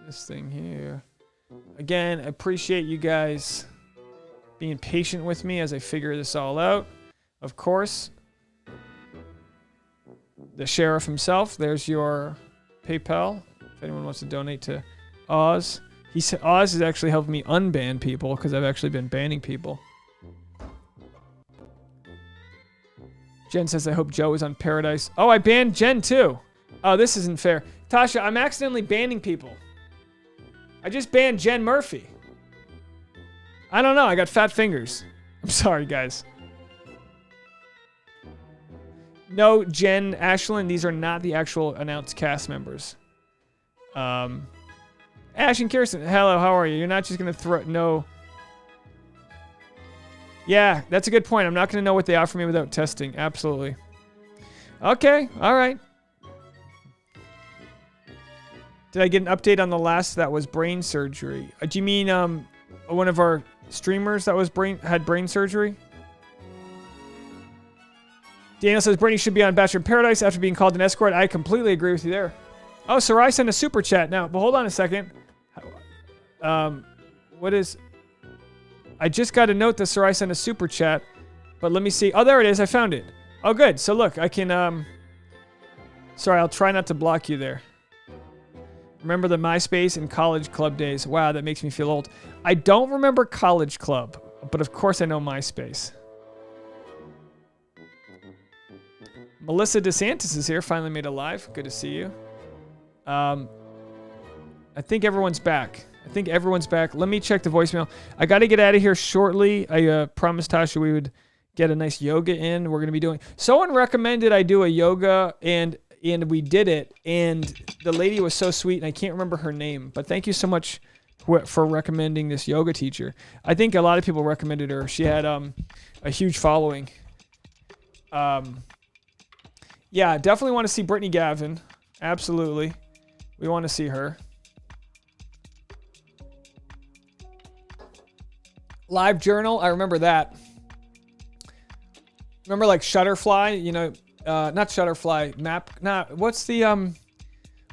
this thing here. Again, I appreciate you guys being patient with me as I figure this all out. Of course, the sheriff himself, there's your PayPal. If anyone wants to donate to Oz. He said Oz is actually helping me unban people because I've actually been banning people. Jen says, I hope Joe is on Paradise. Oh, I banned Jen too. Oh, this isn't fair. Tasha, I'm accidentally banning people. I just banned Jen Murphy. I don't know. I got fat fingers. I'm sorry, guys. No, Jen, Ashlyn, these are not the actual announced cast members. Ash and Kirsten, hello, how are you? You're not just going to throw... No. Yeah, that's a good point. I'm not going to know what they offer me without testing. Absolutely. Okay, all right. Did I get an update on the last that was brain surgery? Do you mean one of our streamers that was had brain surgery? Daniel says Brittany should be on Bachelor in Paradise after being called an escort. I completely agree with you there. Oh, Sarai sent a super chat now. But hold on a second. What is... I just got a note that Sarai sent a super chat. But let me see. Oh, there it is. I found it. Oh, good. So look, I can... Sorry, I'll try not to block you there. Remember the MySpace and College Club days. Wow, that makes me feel old. I don't remember College Club, but of course I know MySpace. Melissa DeSantis is here. Finally made it live. Good to see you. I think everyone's back. Let me check the voicemail. I got to get out of here shortly. I promised Tasha we would get a nice yoga in. We're going to be doing... Someone recommended I do a yoga, and we did it. And the lady was so sweet, and I can't remember her name. But thank you so much for recommending this yoga teacher. I think a lot of people recommended her. She had a huge following. Yeah, definitely want to see Brittany Gavin. Absolutely. We want to see her. Live journal, I remember that. Remember like Shutterfly, you know, not Shutterfly, what's the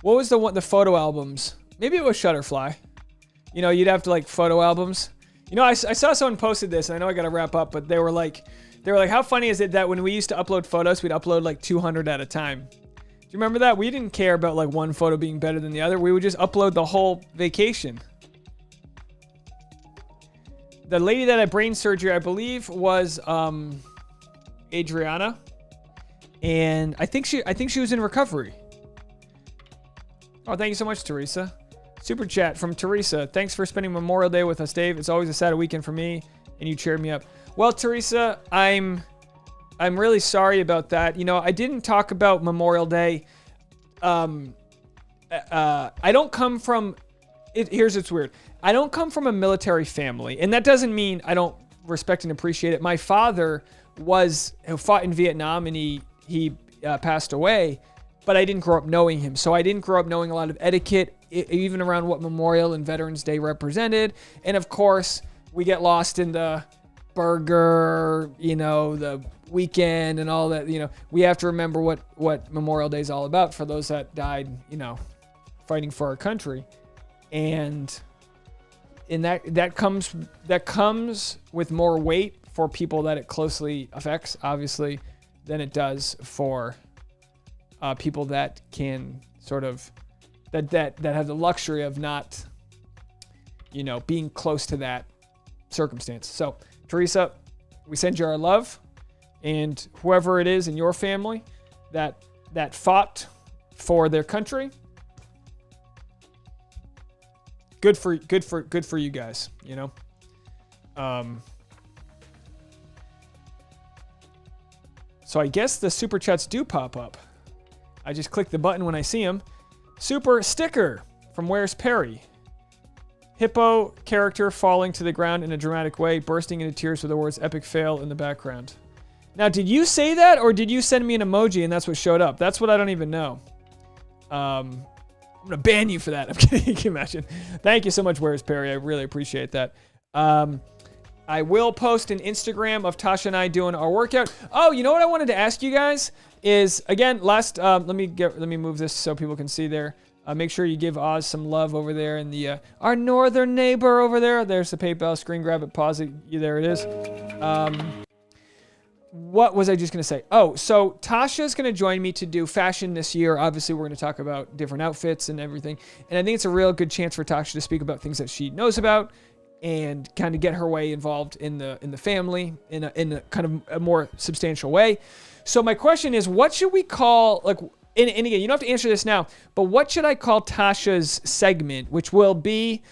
what was the photo albums? Maybe it was Shutterfly. You know, you'd have to like photo albums. You know, I saw someone posted this, and I know I got to wrap up, but they were like, how funny is it that when we used to upload photos, we'd upload like 200 at a time? Do you remember that? We didn't care about like one photo being better than the other. We would just upload the whole vacation. The lady that had brain surgery, I believe, was Adriana, and I think she was in recovery. Oh, thank you so much, Teresa. Super chat from Teresa. Thanks for spending Memorial Day with us, Dave. It's always a sad weekend for me, and you cheered me up. Well, Teresa, I'm really sorry about that. You know, I didn't talk about Memorial Day. I don't come from... Here's what's weird. I don't come from a military family, and that doesn't mean I don't respect and appreciate it. My father fought in Vietnam, and he passed away. but I didn't grow up knowing him. So I didn't grow up knowing a lot of etiquette, even around what Memorial and Veterans Day represented. And of course, we get lost in the burger, the weekend and all that. We have to remember what Memorial Day is all about for those that died, fighting for our country. And that comes with more weight for people that it closely affects, obviously, than it does for people that can sort of that have the luxury of not, being close to that circumstance. So, Teresa, we send you our love, and whoever it is in your family that fought for their country, good for you guys. So I guess the super chats do pop up. I just click the button when I see them. Super sticker from Where's Perry? Hippo character falling to the ground in a dramatic way, bursting into tears with the words epic fail in the background. Now, did you say that, or did you send me an emoji and that's what showed up? That's what I don't even know. I'm going to ban you for that. I'm kidding. You can imagine. Thank you so much, Where's Perry? I really appreciate that. I will post an Instagram of Tasha and I doing our workout. Oh, you know what I wanted to ask you guys is, again, let me move this so people can see there. Make sure you give Oz some love over there in the our northern neighbor over there. There's the PayPal screen grab it, pause it. There it is. What was I just going to say? Oh, so Tasha's going to join me to do fashion this year. Obviously, we're going to talk about different outfits and everything. And I think it's a real good chance for Tasha to speak about things that she knows about and kind of get her way involved in the family in a kind of a more substantial way. So my question is, what should we call, like, and again, you don't have to answer this now, but what should I call Tasha's segment, which will be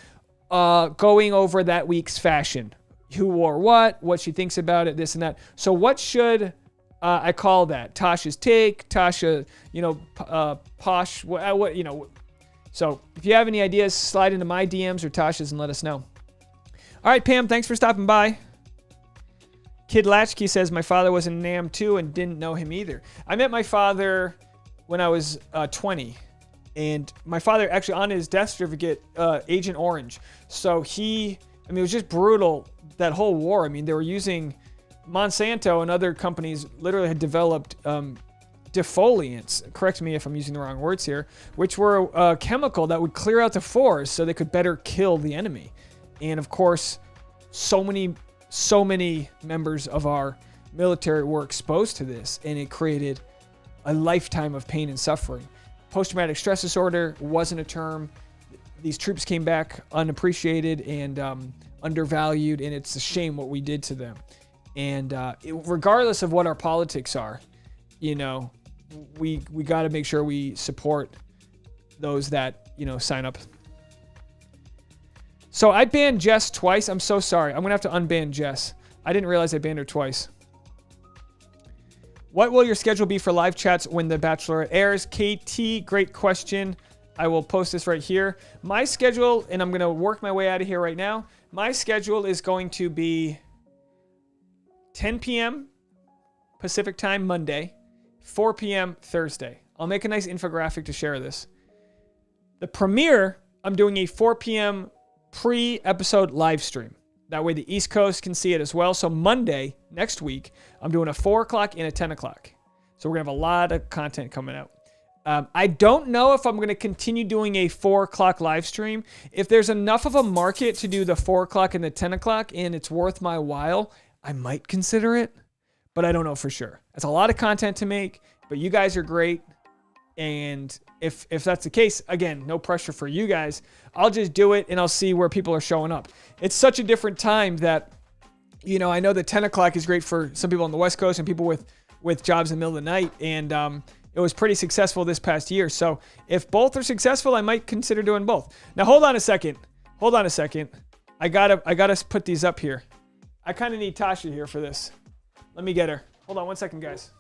going over that week's fashion? Who wore what she thinks about it, this and that. So what should I call that? Tasha's take, Tasha, posh, what. So if you have any ideas, slide into my DMs or Tasha's and let us know. All right, Pam, thanks for stopping by. Kid Latchkey says, my father was in NAM too and didn't know him either. I met my father when I was 20. And my father actually on his death certificate, Agent Orange. So it was just brutal, that whole war. I mean, they were using Monsanto and other companies literally had developed defoliants, correct me if I'm using the wrong words here, which were a chemical that would clear out the forest so they could better kill the enemy. And of course, so many members of our military were exposed to this, and it created a lifetime of pain and suffering. Post-traumatic stress disorder wasn't a term. These troops came back unappreciated and undervalued, and it's a shame what we did to them. And regardless of what our politics are, we got to make sure we support those that sign up. So I banned Jess twice. I'm so sorry. I'm gonna have to unban Jess. I didn't realize I banned her twice. What will your schedule be for live chats when The Bachelor airs? KT, great question. I will post this right here. My schedule, and I'm going to work my way out of here right now. My schedule is going to be 10 p.m. Pacific time Monday, 4 p.m. Thursday. I'll make a nice infographic to share this. The premiere, I'm doing a 4 p.m. pre-episode live stream. That way the East Coast can see it as well. So Monday, next week, I'm doing a 4 o'clock and a 10 o'clock. So we're going to have a lot of content coming out. I don't know if I'm going to continue doing a 4 o'clock live stream. If there's enough of a market to do the 4 o'clock and the 10 o'clock and it's worth my while, I might consider it, but I don't know for sure. It's a lot of content to make, but you guys are great. And if that's the case, again, no pressure for you guys. I'll just do it and I'll see where people are showing up. It's such a different time that, I know that 10 o'clock is great for some people on the West Coast and people with jobs in the middle of the night. And it was pretty successful this past year. So if both are successful, I might consider doing both. Now, hold on a second. I gotta put these up here. I kind of need Tasha here for this. Let me get her. Hold on 1 second, guys.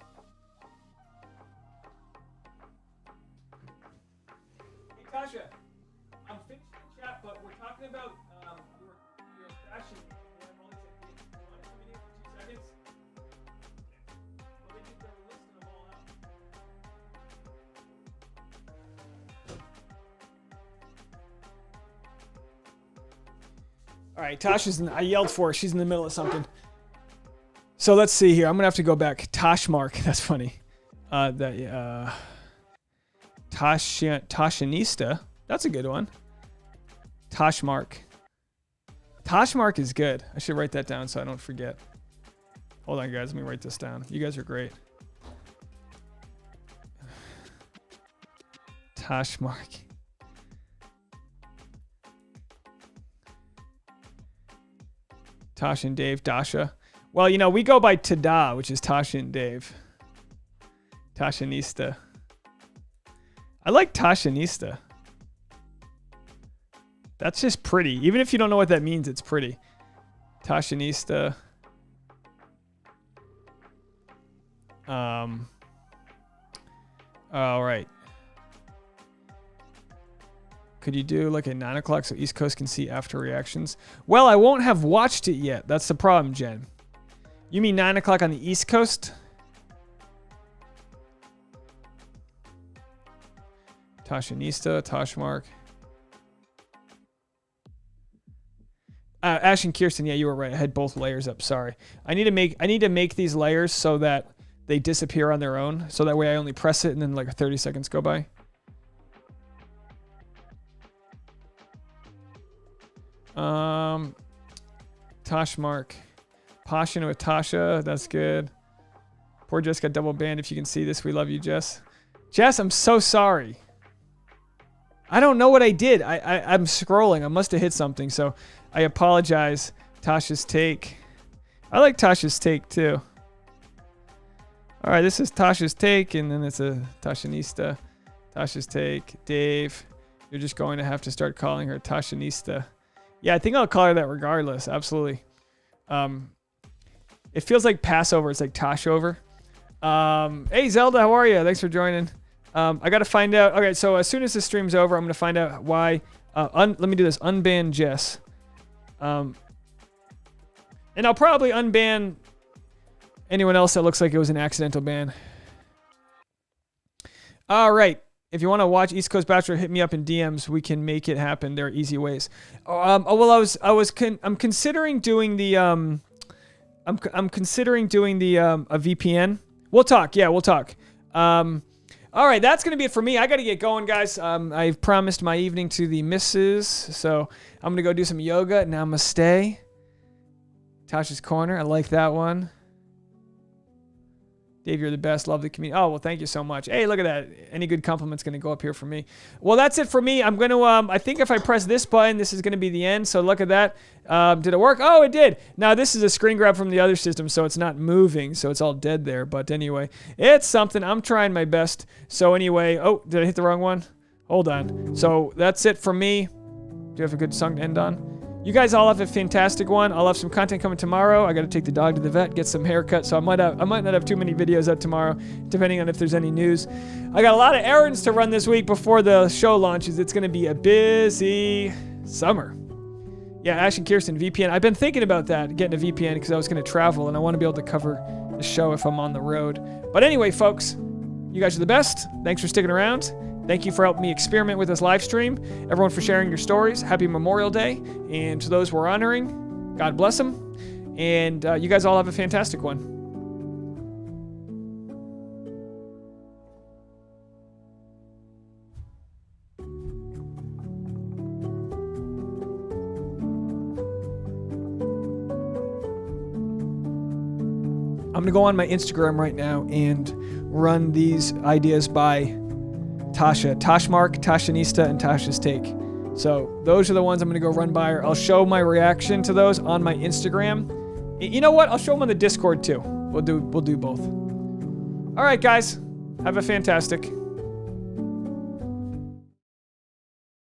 Tasha, I'm finishing the chat, but we're talking about your fashion. I'm only taking 2 seconds. Well, they just listen them all out. All right, Tasha's I yelled for her. She's in the middle of something. So let's see here. I'm going to have to go back. Toshmark. That's funny. Toshanista. That's a good one. Toshmark. Toshmark is good. I should write that down so I don't forget. Hold on, guys. Let me write this down. You guys are great. Toshmark. Tosh and Dave. Dasha. Well, you know, we go by Tada, which is Tasha and Dave. Tashanista. I like Tashanista. That's just pretty. Even if you don't know what that means, it's pretty. Tashanista. All right. Could you do like a 9 o'clock so East Coast can see after reactions? Well, I won't have watched it yet. That's the problem, Jen. You mean 9 o'clock on the East Coast? Tashanista, Toshmark. Ash and Kirsten, yeah, you were right. I had both layers up. Sorry. I need to make these layers so that they disappear on their own. So that way I only press it and then like 30 seconds go by. Toshmark. Passion with Tasha. That's good. Poor Jess got double banned. If you can see this, we love you, Jess. Jess, I'm so sorry. I don't know what I did. I'm scrolling. I must have hit something. So I apologize. Tasha's take. I like Tasha's take too. All right, this is Tasha's take, and then it's a Tashanista. Tasha's take. Dave, you're just going to have to start calling her Tashanista. Yeah, I think I'll call her that regardless. Absolutely. It feels like Passover. It's like Tashover. Hey, Zelda, how are you? Thanks for joining. I got to find out. Okay, so as soon as this stream's over, I'm going to find out why. Let me do this. Unban Jess. And I'll probably unban anyone else that looks like it was an accidental ban. All right. If you want to watch East Coast Bachelor, hit me up in DMs. We can make it happen. There are easy ways. I'm considering doing the a VPN. We'll talk. Yeah, we'll talk. All right, that's going to be it for me. I got to get going, guys. I've promised my evening to the missus, so I'm going to go do some yoga. Namaste. Tasha's Corner. I like that one. Dave, you're the best. Love the community. Oh, well, thank you so much. Hey, look at that. Any good compliment's going to go up here for me. Well, that's it for me. I'm going to, I think if I press this button, this is going to be the end. So look at that. Did it work? Oh, it did. Now, this is a screen grab from the other system, so it's not moving. So it's all dead there. But anyway, it's something. I'm trying my best. So anyway, oh, did I hit the wrong one? Hold on. So that's it for me. Do you have a good song to end on? You guys all have a fantastic one. I'll have some content coming tomorrow. I got to take the dog to the vet, get some haircut, so I might not have too many videos out tomorrow, depending on if there's any news. I got a lot of errands to run this week before the show launches. It's going to be a busy summer. Yeah, Ash and Kirsten, VPN. I've been thinking about that, getting a VPN, because I was going to travel, and I want to be able to cover the show if I'm on the road. But anyway, folks, you guys are the best. Thanks for sticking around. Thank you for helping me experiment with this live stream. Everyone for sharing your stories. Happy Memorial Day. And to those we're honoring, God bless them. And you guys all have a fantastic one. I'm going to go on my Instagram right now and run these ideas by Tasha, Toshmark, Tashanista, and Tasha's Take. So those are the ones I'm going to go run by her. I'll show my reaction to those on my Instagram. You know what? I'll show them on the Discord too. We'll do both. All right, guys. Have a fantastic.